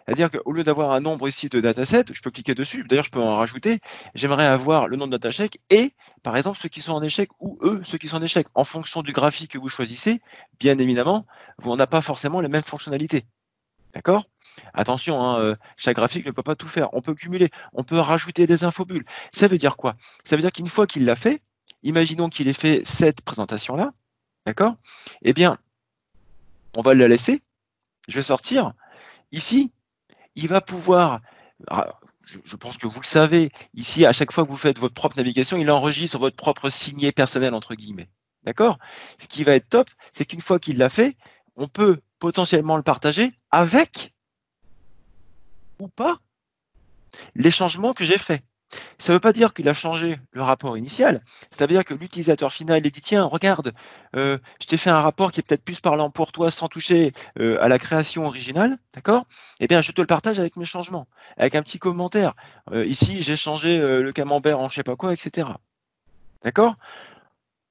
C'est-à-dire qu'au lieu d'avoir un nombre ici de datasets, je peux cliquer dessus, d'ailleurs je peux en rajouter, j'aimerais avoir le nombre de datasets et, par exemple, ceux qui sont en échec ou ceux qui sont en échec. En fonction du graphique que vous choisissez, bien évidemment, on n'a pas forcément les mêmes fonctionnalités. D'accord? Attention, hein, chaque graphique ne peut pas tout faire. On peut cumuler, on peut rajouter des infobules. Ça veut dire quoi? Ça veut dire qu'une fois qu'il l'a fait, imaginons qu'il ait fait cette présentation-là, d'accord? Eh bien, on va la laisser, je vais sortir. Ici, il va pouvoir, je pense que vous le savez, ici, à chaque fois que vous faites votre propre navigation, il enregistre votre propre signet personnel, entre guillemets. D'accord? Ce qui va être top, c'est qu'une fois qu'il l'a fait, on peut potentiellement le partager avec ou pas les changements que j'ai faits. Ça ne veut pas dire qu'il a changé le rapport initial. Ça veut dire que l'utilisateur final, il dit, tiens, regarde, je t'ai fait un rapport qui est peut-être plus parlant pour toi sans toucher à la création originale, d'accord? Eh bien, je te le partage avec mes changements, avec un petit commentaire. Ici, j'ai changé le camembert en je ne sais pas quoi, etc. D'accord?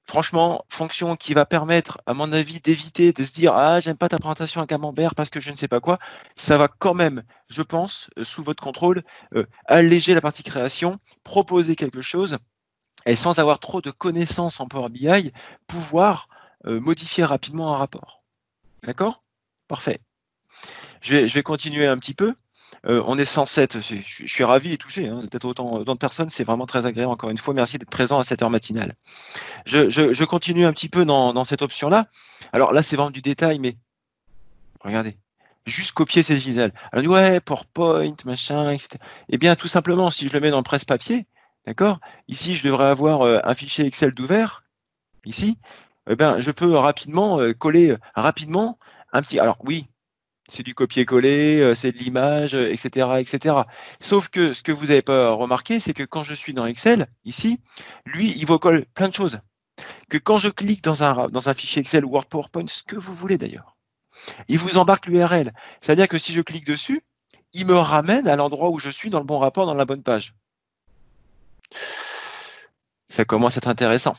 Franchement, fonction qui va permettre, à mon avis, d'éviter de se dire « Ah, j'aime pas ta présentation à camembert parce que je ne sais pas quoi », ça va quand même, je pense, sous votre contrôle, alléger la partie création, proposer quelque chose et sans avoir trop de connaissances en Power BI, pouvoir modifier rapidement un rapport. D'accord? Parfait. Je vais continuer un petit peu. On est 107, je suis ravi et touché, hein, peut-être autant de personnes, c'est vraiment très agréable. Encore une fois, merci d'être présent à cette heure matinale. Je continue un petit peu dans cette option-là. Alors là, c'est vraiment du détail, mais regardez, juste copier ces visuels. Alors, ouais, PowerPoint, machin, etc. Eh bien, tout simplement, si je le mets dans le presse-papier, d'accord, ici, je devrais avoir un fichier Excel d'ouvert, ici, eh bien, je peux rapidement coller rapidement un petit... Alors, oui, c'est du copier-coller, c'est de l'image, etc., etc. Sauf que ce que vous n'avez pas remarqué, c'est que quand je suis dans Excel, ici, lui, il vous colle plein de choses. Que quand je clique dans un fichier Excel ou Word, PowerPoint, ce que vous voulez d'ailleurs, il vous embarque l'URL. C'est-à-dire que si je clique dessus, il me ramène à l'endroit où je suis dans le bon rapport, dans la bonne page. Ça commence à être intéressant.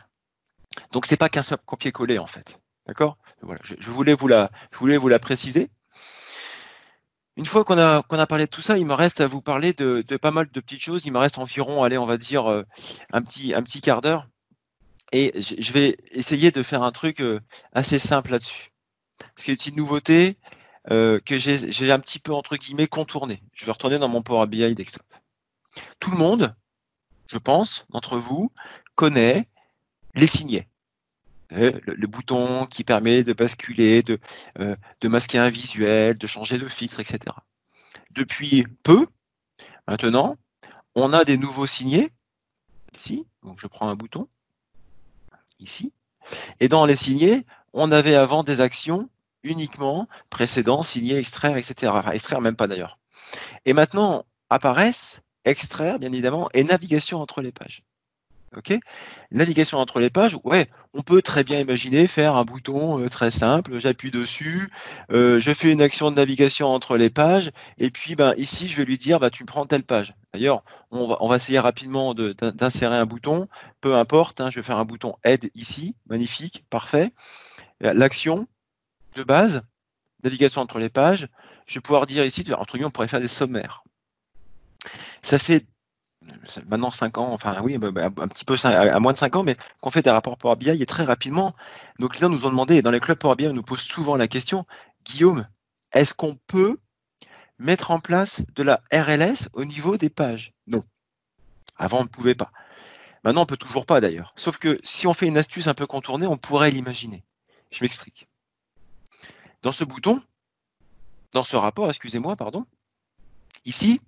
Donc, ce n'est pas qu'un seul copier-coller, en fait. D'accord? Voilà, je voulais vous la préciser. Une fois qu'on a parlé de tout ça, il me reste à vous parler de pas mal de petites choses. Il me reste environ, allez, on va dire, un petit quart d'heure. Et je vais essayer de faire un truc assez simple là-dessus. Parce qu'il y a une petite nouveauté que j'ai un petit peu, entre guillemets, contourné. Je vais retourner dans mon Power BI Desktop. Tout le monde, je pense, d'entre vous, connaît les signets. Le bouton qui permet de basculer, de masquer un visuel, de changer de filtre, etc. Depuis peu, maintenant, on a des nouveaux signets. Ici, donc je prends un bouton. Ici. Et dans les signets, on avait avant des actions uniquement précédent, signer, extraire, etc. Enfin, extraire même pas d'ailleurs. Et maintenant apparaissent extraire, bien évidemment, et navigation entre les pages. Ok, navigation entre les pages, ouais, on peut très bien imaginer faire un bouton très simple, j'appuie dessus, je fais une action de navigation entre les pages, et puis ben, ici, je vais lui dire, bah, tu prends telle page. D'ailleurs, on va essayer rapidement d'insérer un bouton, peu importe, hein, je vais faire un bouton Aide ici, magnifique, parfait. L'action de base, navigation entre les pages, je vais pouvoir dire ici, entre guillemets, on pourrait faire des sommaires. Ça fait maintenant 5 ans, enfin oui, un petit peu à moins de 5 ans, mais qu'on fait des rapports Power BI et très rapidement. Nos clients nous ont demandé, et dans les clubs Power BI, on nous pose souvent la question, Guillaume, est-ce qu'on peut mettre en place de la RLS au niveau des pages? Non. Avant, on ne pouvait pas. Maintenant, on ne peut toujours pas d'ailleurs. Sauf que si on fait une astuce un peu contournée, on pourrait l'imaginer. Je m'explique. Dans ce bouton, dans ce rapport, excusez-moi, pardon, ici,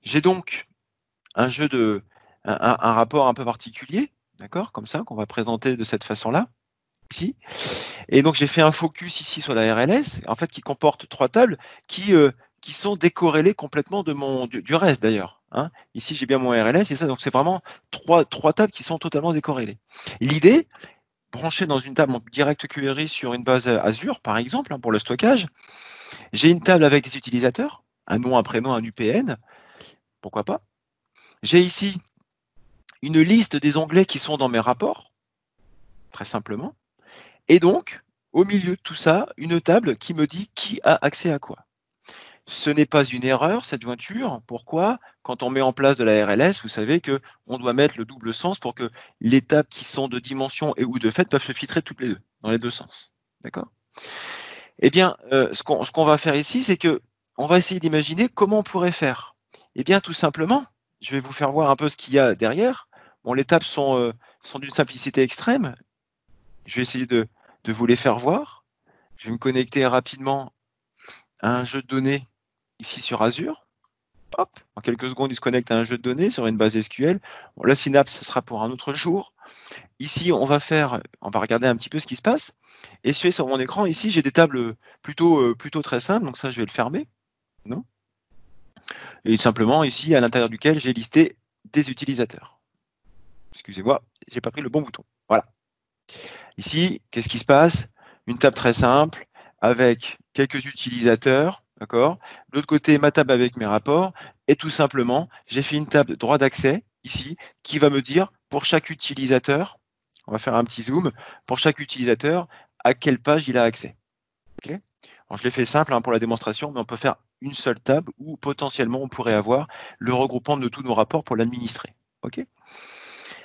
j'ai donc un rapport un peu particulier, d'accord, comme ça, qu'on va présenter de cette façon-là, ici. Et donc, j'ai fait un focus ici sur la RLS, en fait, qui comporte 3 tables qui sont décorrélées complètement du reste, d'ailleurs. Hein. Ici, j'ai bien mon RLS, et ça, donc c'est vraiment trois tables qui sont totalement décorrélées. L'idée, brancher dans une table en direct query sur une base Azure, par exemple, hein, pour le stockage, j'ai une table avec des utilisateurs, un nom, un prénom, un UPN, pourquoi pas. J'ai ici une liste des onglets qui sont dans mes rapports, très simplement. Et donc, au milieu de tout ça, une table qui me dit qui a accès à quoi. Ce n'est pas une erreur, cette jointure. Pourquoi? Quand on met en place de la RLS, vous savez qu'on doit mettre le double sens pour que les tables qui sont de dimension et ou de fait peuvent se filtrer toutes les deux, dans les deux sens. D'accord? Eh bien, ce qu'on va faire ici, c'est qu'on va essayer d'imaginer comment on pourrait faire. Eh bien, tout simplement, je vais vous faire voir un peu ce qu'il y a derrière. Bon, les tables sont d'une simplicité extrême. Je vais essayer de vous les faire voir. Je vais me connecter rapidement à un jeu de données ici sur Azure. Hop, en quelques secondes, il se connecte à un jeu de données sur une base SQL. Bon, la synapse, ce sera pour un autre jour. Ici, on va regarder un petit peu ce qui se passe. Et sur mon écran, ici, j'ai des tables plutôt très simples. Donc ça, je vais le fermer. Non. Et simplement, ici, à l'intérieur duquel j'ai listé des utilisateurs. Excusez-moi, je n'ai pas pris le bon bouton. Voilà. Ici, qu'est-ce qui se passe? Une table très simple avec quelques utilisateurs, d'accord? De l'autre côté, ma table avec mes rapports. Et tout simplement, j'ai fait une table de droit d'accès, ici, qui va me dire, pour chaque utilisateur, on va faire un petit zoom, pour chaque utilisateur, à quelle page il a accès. Okay. Alors, je l'ai fait simple hein, pour la démonstration, mais on peut faire une seule table où potentiellement on pourrait avoir le regroupement de tous nos rapports pour l'administrer. Okay.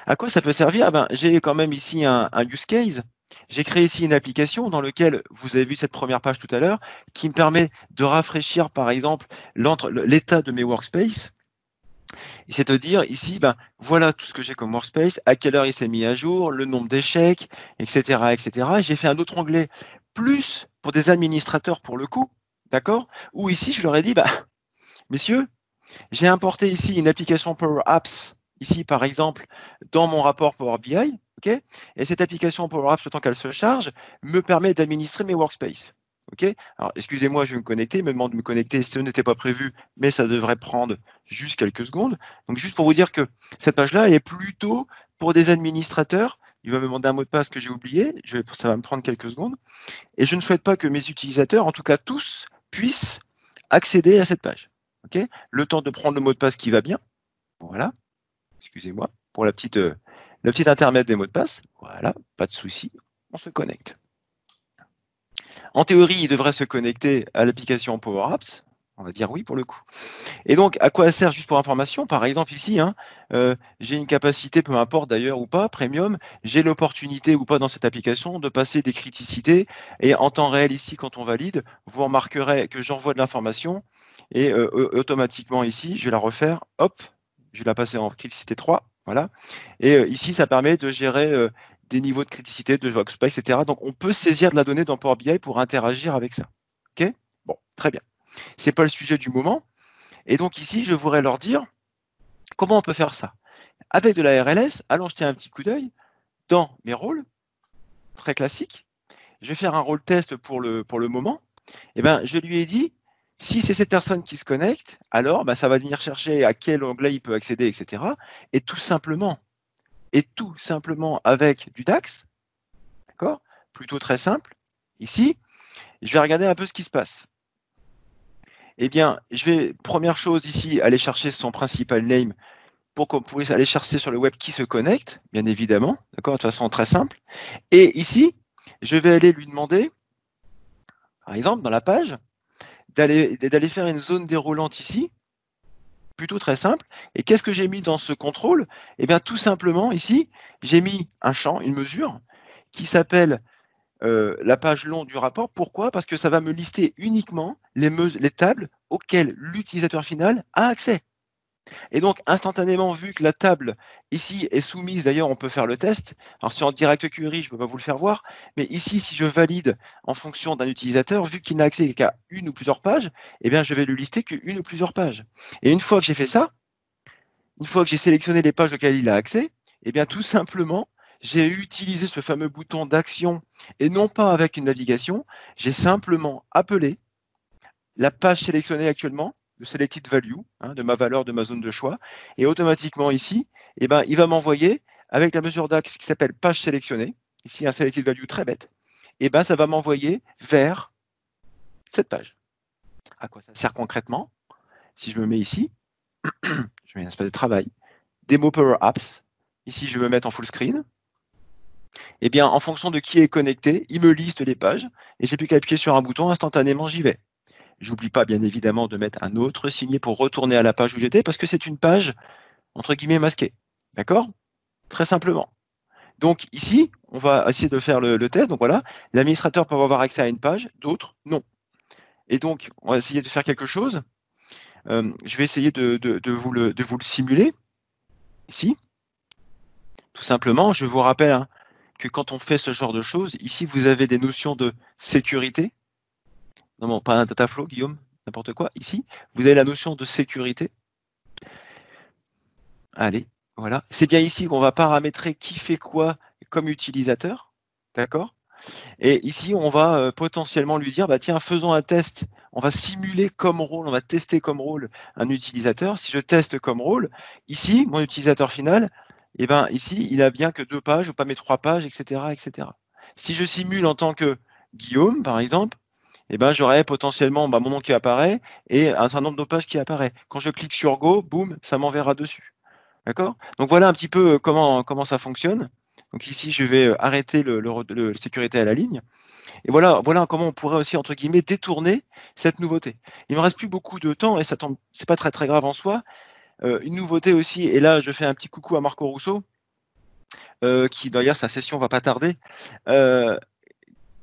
À quoi ça peut servir? Ben, j'ai quand même ici un use case. J'ai créé ici une application dans laquelle, vous avez vu cette première page tout à l'heure, qui me permet de rafraîchir, par exemple, l'état de mes workspaces. C'est-à-dire ici, ben, voilà tout ce que j'ai comme workspace, à quelle heure il s'est mis à jour, le nombre d'échecs, etc. etc. J'ai fait un autre onglet, plus pour des administrateurs pour le coup, d'accord? Où ici, je leur ai dit, bah, messieurs, j'ai importé ici une application Power Apps, ici par exemple, dans mon rapport Power BI, okay, et cette application Power Apps, le temps qu'elle se charge, me permet d'administrer mes workspaces. Okay. Alors, excusez-moi, je vais me connecter, il me demande de me connecter, ce n'était pas prévu, mais ça devrait prendre juste quelques secondes. Donc, juste pour vous dire que cette page-là, elle est plutôt pour des administrateurs. Il va me demander un mot de passe que j'ai oublié, ça va me prendre quelques secondes. Et je ne souhaite pas que mes utilisateurs, en tout cas tous, puissent accéder à cette page. Okay, le temps de prendre le mot de passe qui va bien. Voilà. Excusez-moi pour la petite intermède des mots de passe. Voilà, pas de souci. On se connecte. En théorie, il devrait se connecter à l'application Power Apps. On va dire oui pour le coup. Et donc, à quoi elle sert juste pour information? Par exemple, ici, hein, j'ai une capacité, peu importe d'ailleurs ou pas, premium, j'ai l'opportunité ou pas dans cette application de passer des criticités. Et en temps réel, ici, quand on valide, vous remarquerez que j'envoie de l'information et automatiquement ici, je vais la refaire, hop, je vais la passer en criticité 3, voilà. Et ici, ça permet de gérer des niveaux de criticité, de workspace, etc. Donc, on peut saisir de la donnée dans Power BI pour interagir avec ça. OK? Bon, très bien. Ce n'est pas le sujet du moment. Et donc ici, je voudrais leur dire comment on peut faire ça. Avec de la RLS, allons jeter un petit coup d'œil dans mes rôles, très classiques. Je vais faire un rôle test pour le moment. Et ben, je lui ai dit, si c'est cette personne qui se connecte, alors ben, ça va venir chercher à quel onglet il peut accéder, etc. Et tout simplement, et tout simplement avec du DAX, d'accord? Plutôt très simple. Ici, je vais regarder un peu ce qui se passe. Eh bien, je vais, première chose ici, aller chercher son principal name pour qu'on puisse aller chercher sur le web qui se connecte, bien évidemment, d'accord, de façon très simple. Et ici, je vais aller lui demander, par exemple, dans la page, d'aller faire une zone déroulante ici, plutôt très simple. Et qu'est-ce que j'ai mis dans ce contrôle? Eh bien, tout simplement, ici, j'ai mis un champ, une mesure, qui s'appelle la page long du rapport. Pourquoi? Parce que ça va me lister uniquement les tables auxquelles l'utilisateur final a accès. Et donc, instantanément, vu que la table ici est soumise, d'ailleurs, on peut faire le test. Alors, sur en direct query, je ne peux pas vous le faire voir, mais ici, si je valide en fonction d'un utilisateur, vu qu'il n'a accès qu'à une ou plusieurs pages, eh bien, je vais lui lister qu'une ou plusieurs pages. Et une fois que j'ai fait ça, une fois que j'ai sélectionné les pages auxquelles il a accès, eh bien, tout simplement, j'ai utilisé ce fameux bouton d'action et non pas avec une navigation, j'ai simplement appelé la page sélectionnée actuellement, le selected value, de ma valeur de ma zone de choix, et automatiquement ici, eh ben, il va m'envoyer avec la mesure d'axe qui s'appelle page sélectionnée, ici un selected value très bête, et ben, ça va m'envoyer vers cette page. À quoi ça sert concrètement? Si je me mets ici, je mets un espace de travail, Demo Power Apps, ici je veux mettre en full screen, eh bien, en fonction de qui est connecté, il me liste les pages, et j'ai plus qu'à appuyer sur un bouton, instantanément j'y vais. J'oublie pas, bien évidemment, de mettre un autre signet pour retourner à la page où j'étais, parce que c'est une page, entre guillemets, masquée. D'accord? Très simplement. Donc ici, on va essayer de faire le test. Donc voilà, l'administrateur peut avoir accès à une page, d'autres, non. Et donc, on va essayer de faire quelque chose. Je vais essayer de vous le simuler, ici. Tout simplement, je vous rappelle que quand on fait ce genre de choses, ici, vous avez des notions de sécurité. Non, bon, pas un data flow, Guillaume, n'importe quoi. Ici, vous avez la notion de sécurité. Allez, voilà. C'est bien ici qu'on va paramétrer qui fait quoi comme utilisateur. D'accord? Et ici, on va potentiellement lui dire, bah, tiens, faisons un test. On va simuler comme rôle, on va tester comme rôle un utilisateur. Si je teste comme rôle, ici, mon utilisateur final, eh ben, ici, il n'a bien que 2 pages, ou pas mes 3 pages, etc., etc. Si je simule en tant que Guillaume, par exemple, eh ben, j'aurai potentiellement mon nom qui apparaît et un certain nombre de pages qui apparaît. Quand je clique sur Go, boum, ça m'enverra dessus. D'accord? Donc voilà un petit peu comment ça fonctionne. Donc ici, je vais arrêter le sécurité à la ligne. Et voilà comment on pourrait aussi, entre guillemets, détourner cette nouveauté. Il ne me reste plus beaucoup de temps et ça tombe, c'est pas très très grave en soi. Une nouveauté aussi, et là je fais un petit coucou à Marco Russo, qui d'ailleurs sa session va pas tarder,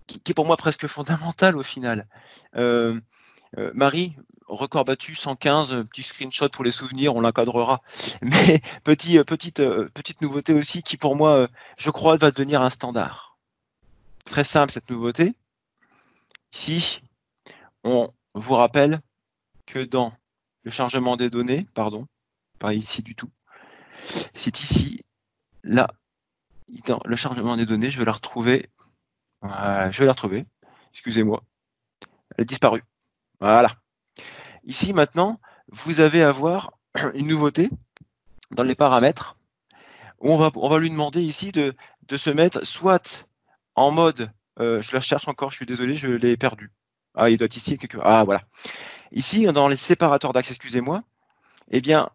qui est pour moi presque fondamentale au final. Marie, record battu 115, petit screenshot pour les souvenirs, on l'encadrera. Mais petite nouveauté aussi qui pour moi, je crois, va devenir un standard. Très simple cette nouveauté. Ici, on vous rappelle que dans le chargement des données, pardon, pas ici du tout, c'est ici, là, dans le chargement des données, je vais la retrouver. Excusez-moi. Elle a disparu. Voilà. Ici, maintenant, vous avez à voir une nouveauté dans les paramètres où on va lui demander ici de se mettre soit en mode, je la cherche encore, je suis désolé, je l'ai perdu. Ah, il doit être ici. Ah, voilà. Ici, dans les séparateurs d'axe, excusez-moi, eh bien,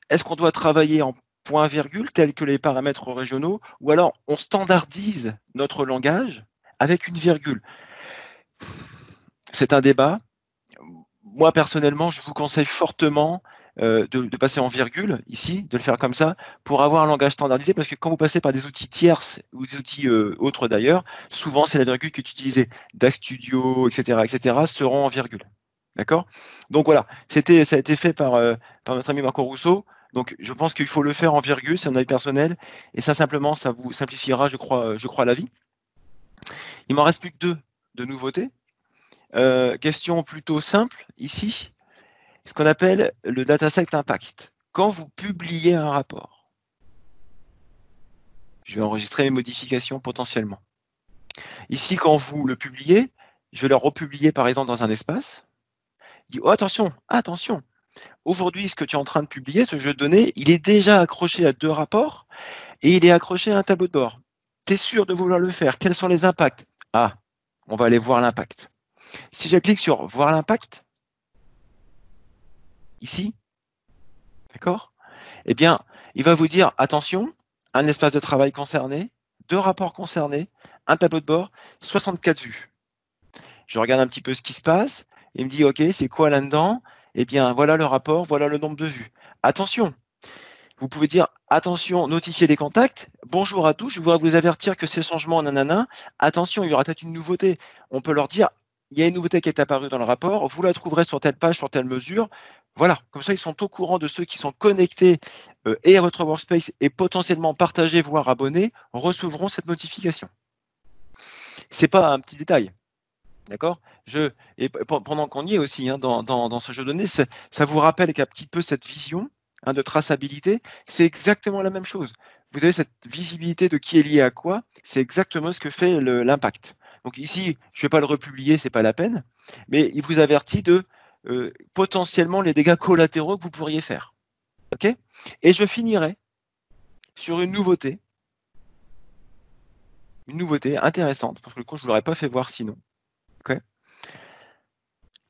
est-ce qu'on doit travailler en point-virgule, tels que les paramètres régionaux, ou alors on standardise notre langage avec une virgule? C'est un débat. Moi, personnellement, je vous conseille fortement de passer en virgule, ici, de le faire comme ça, pour avoir un langage standardisé, parce que quand vous passez par des outils tierces ou des outils autres d'ailleurs, souvent c'est la virgule qui est utilisée. DAX Studio, etc., seront en virgule. D'accord? Donc voilà, ça a été fait par notre ami Marco Russo. Donc je pense qu'il faut le faire en virgule, c'est un avis personnel, et ça simplement, ça vous simplifiera, je crois la vie. Il m'en reste plus que 2 de nouveautés. Question plutôt simple, ici, ce qu'on appelle le dataset impact. Quand vous publiez un rapport, je vais enregistrer mes modifications potentiellement. Ici, quand vous le publiez, je vais le republier par exemple dans un espace. Je dis, oh, attention, aujourd'hui, ce que tu es en train de publier, ce jeu de données, il est déjà accroché à 2 rapports et il est accroché à un tableau de bord. Tu es sûr de vouloir le faire? Quels sont les impacts? Ah, on va aller voir l'impact. Si je clique sur voir l'impact, ici, d'accord? Eh bien, il va vous dire, attention, un espace de travail concerné, 2 rapports concernés, un tableau de bord, 64 vues. Je regarde un petit peu ce qui se passe, il me dit, OK, c'est quoi là-dedans? Eh bien, voilà le rapport, voilà le nombre de vues. Attention, vous pouvez dire, attention, notifier les contacts. Bonjour à tous, je voudrais vous avertir que ces changements, nanana, attention, il y aura peut-être une nouveauté. On peut leur dire, il y a une nouveauté qui est apparue dans le rapport, vous la trouverez sur telle page, sur telle mesure. Voilà, comme ça, ils sont au courant de ceux qui sont connectés et à votre workspace et potentiellement partagés, voire abonnés, recevront cette notification. Ce n'est pas un petit détail. D'accord? Et pendant qu'on y est aussi, hein, dans ce jeu de données, ça vous rappelle qu'un petit peu cette vision de traçabilité, c'est exactement la même chose. Vous avez cette visibilité de qui est lié à quoi, c'est exactement ce que fait l'impact. Donc ici, je ne vais pas le republier, ce n'est pas la peine, mais il vous avertit de potentiellement les dégâts collatéraux que vous pourriez faire. Okay? Et je finirai sur une nouveauté intéressante, parce que le coup, je ne l'aurais pas fait voir sinon. Okay?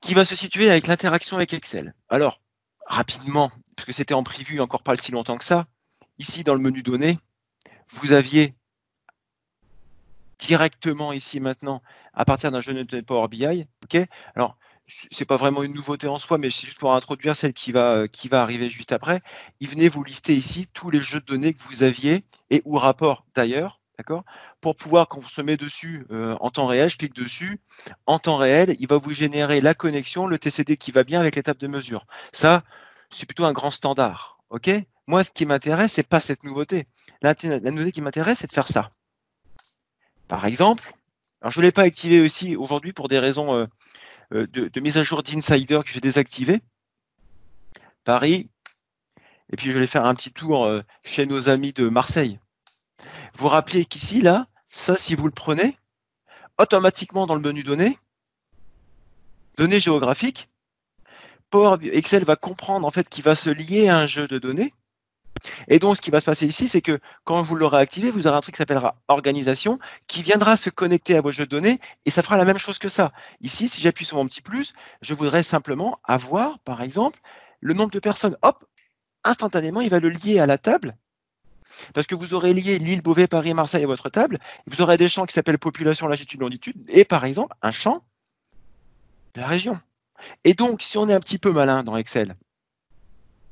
Qui va se situer avec l'interaction avec Excel. Alors, rapidement, puisque c'était en prévu encore pas si longtemps que ça, ici dans le menu données, vous aviez directement ici maintenant, à partir d'un jeu de données Power BI, okay. Alors, ce n'est pas vraiment une nouveauté en soi, mais c'est juste pour introduire celle qui va arriver juste après. Il venait vous lister ici tous les jeux de données que vous aviez et ou rapports d'ailleurs, d'accord, pour pouvoir, quand on se met dessus en temps réel, je clique dessus, en temps réel, il va vous générer la connexion, le TCD qui va bien avec l'étape de mesure. Ça, c'est plutôt un grand standard, ok. Moi, ce qui m'intéresse, c'est pas cette nouveauté. La nouveauté qui m'intéresse, c'est de faire ça. Par exemple, alors je ne l'ai pas activé aussi aujourd'hui pour des raisons de mise à jour d'Insider que j'ai désactivé. Paris, et puis je vais faire un petit tour chez nos amis de Marseille. Vous vous rappelez qu'ici, là, ça, si vous le prenez, automatiquement dans le menu données géographiques, Excel va comprendre en fait qu'il va se lier à un jeu de données. Et donc, ce qui va se passer ici, c'est que quand vous l'aurez activé, vous aurez un truc qui s'appellera organisation, qui viendra se connecter à vos jeux de données, et ça fera la même chose que ça. Ici, si j'appuie sur mon petit plus, je voudrais simplement avoir, par exemple, le nombre de personnes. Hop, instantanément, il va le lier à la table, parce que vous aurez lié Lille, Beauvais, Paris, Marseille à votre table. Vous aurez des champs qui s'appellent population, latitude, longitude, et par exemple, un champ de la région. Et donc, si on est un petit peu malin dans Excel, un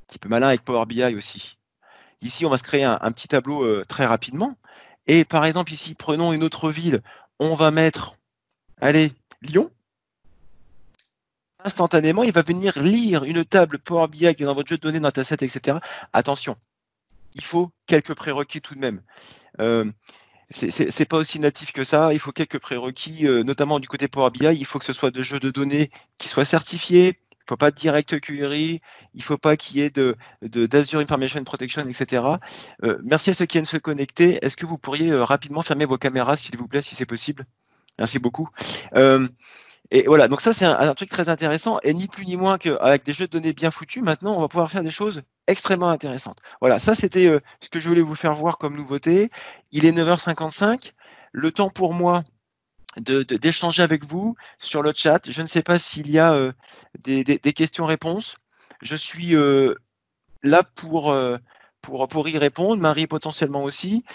petit peu malin avec Power BI aussi, ici, on va se créer un petit tableau très rapidement. Et par exemple, ici, prenons une autre ville. On va mettre, allez, Lyon. Instantanément, il va venir lire une table Power BI qui est dans votre jeu de données, dans ta set, etc. Attention, il faut quelques prérequis tout de même. C'est pas aussi natif que ça. Il faut quelques prérequis, notamment du côté Power BI. Il faut que ce soit de jeux de données qui soient certifiés. Il ne faut pas de direct query, il ne faut pas qu'il y ait d'Azure Information Protection, etc. Merci à ceux qui viennent se connecter. Est-ce que vous pourriez rapidement fermer vos caméras, s'il vous plaît, si c'est possible? Merci beaucoup. Et voilà, donc ça, c'est un truc très intéressant. Et ni plus ni moins qu'avec des jeux de données bien foutus, maintenant, on va pouvoir faire des choses extrêmement intéressantes. Voilà, ça, c'était ce que je voulais vous faire voir comme nouveauté. Il est 9h55. Le temps pour moi d'échanger avec vous sur le chat. Je ne sais pas s'il y a des questions-réponses. Je suis là pour y répondre. Marie potentiellement aussi.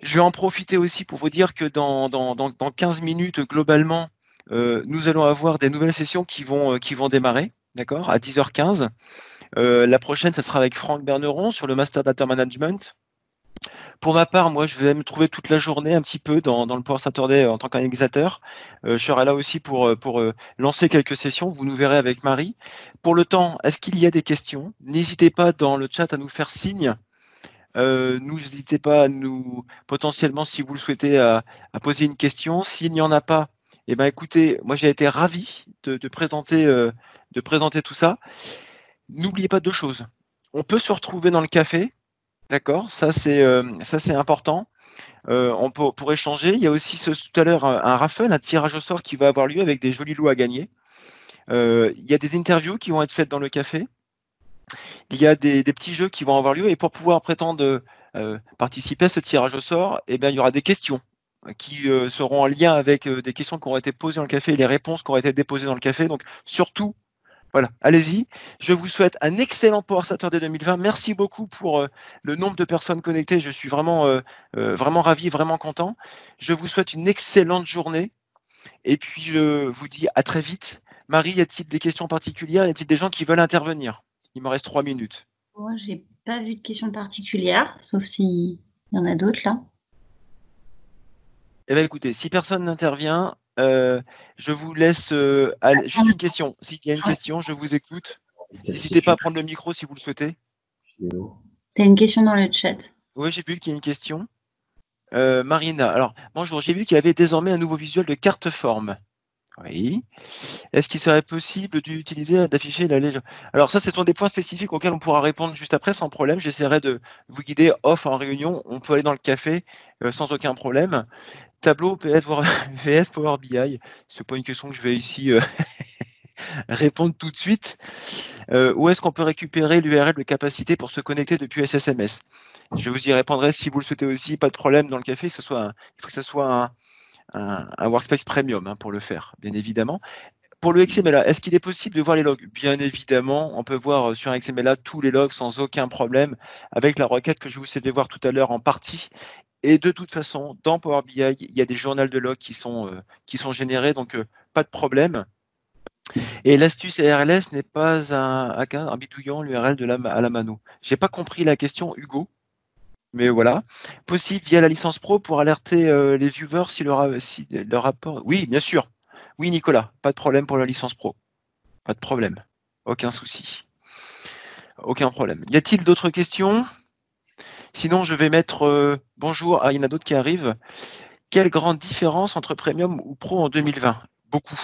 Je vais en profiter aussi pour vous dire que dans 15 minutes, globalement, nous allons avoir des nouvelles sessions qui vont démarrer, d'accord, à 10h15. La prochaine, ça sera avec Franck Berneron sur le Master Data Management. Pour ma part, moi, je vais me trouver toute la journée un petit peu dans le Power Saturday en tant qu'organisateur. Je serai là aussi pour lancer quelques sessions. Vous nous verrez avec Marie. Pour le temps, est-ce qu'il y a des questions? N'hésitez pas dans le chat à nous faire signe. N'hésitez pas à nous, potentiellement, si vous le souhaitez, à poser une question. S'il n'y en a pas, eh ben, écoutez, moi, j'ai été ravi de présenter tout ça. N'oubliez pas 2 choses. On peut se retrouver dans le café. D'accord, ça c'est important. Pour échanger, il y a aussi tout à l'heure un raffle, un tirage au sort qui va avoir lieu avec des jolis lots à gagner. Il y a des interviews qui vont être faites dans le café. Il y a des petits jeux qui vont avoir lieu et pour pouvoir prétendre participer à ce tirage au sort, eh bien, il y aura des questions qui seront en lien avec des questions qui auront été posées dans le café et les réponses qui auront été déposées dans le café. Donc, surtout, voilà, allez-y. Je vous souhaite un excellent Power Saturday 2020. Merci beaucoup pour le nombre de personnes connectées. Je suis vraiment, vraiment ravi, vraiment content. Je vous souhaite une excellente journée. Et puis, je vous dis à très vite. Marie, y a-t-il des questions particulières? Y a-t-il des gens qui veulent intervenir? Il me reste 3 minutes. Moi, j'ai pas vu de questions particulières, sauf s'il y en a d'autres là. Eh bien, écoutez, si personne n'intervient, je vous laisse juste une question. S'il y a une question, je vous écoute. N'hésitez pas à prendre le micro si vous le souhaitez. Tu as une question dans le chat. Oui, j'ai vu qu'il y a une question. Marina, alors bonjour, j'ai vu qu'il y avait désormais un nouveau visuel de carte forme. Oui. Est-ce qu'il serait possible d'afficher la légende? Alors ça, ce sont des points spécifiques auxquels on pourra répondre juste après sans problème. J'essaierai de vous guider off en réunion. On peut aller dans le café sans aucun problème. Tableau VS Power BI, c'est pas une question que je vais ici répondre tout de suite. Où est-ce qu'on peut récupérer l'URL de capacité pour se connecter depuis SSMS? Je vous y répondrai si vous le souhaitez aussi, pas de problème dans le café. Il faut que ce soit un workspace premium pour le faire, bien évidemment. Pour le XMLA, est-ce qu'il est possible de voir les logs? Bien évidemment, on peut voir sur un XMLA tous les logs sans aucun problème avec la requête que je vous ai fait voir tout à l'heure en partie. Et de toute façon, dans Power BI, il y a des journaux de logs qui sont générés, donc pas de problème. Et l'astuce RLS n'est pas un bidouillant l'URL à la mano. Je n'ai pas compris la question, Hugo. Mais voilà, possible via la licence pro pour alerter les viewers si le rapport... Oui, bien sûr. Oui, Nicolas, pas de problème pour la licence pro. Pas de problème. Aucun souci. Aucun problème. Y a-t-il d'autres questions? Sinon, je vais mettre bonjour. Ah, il y en a d'autres qui arrivent. Quelle grande différence entre Premium ou Pro en 2020? Beaucoup.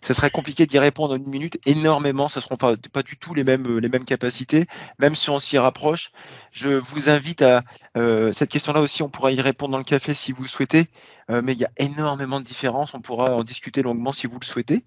Ce serait compliqué d'y répondre en une minute, énormément, ce ne seront pas du tout les mêmes capacités, même si on s'y rapproche. Je vous invite à cette question-là aussi, on pourra y répondre dans le café si vous le souhaitez, mais il y a énormément de différences, on pourra en discuter longuement si vous le souhaitez.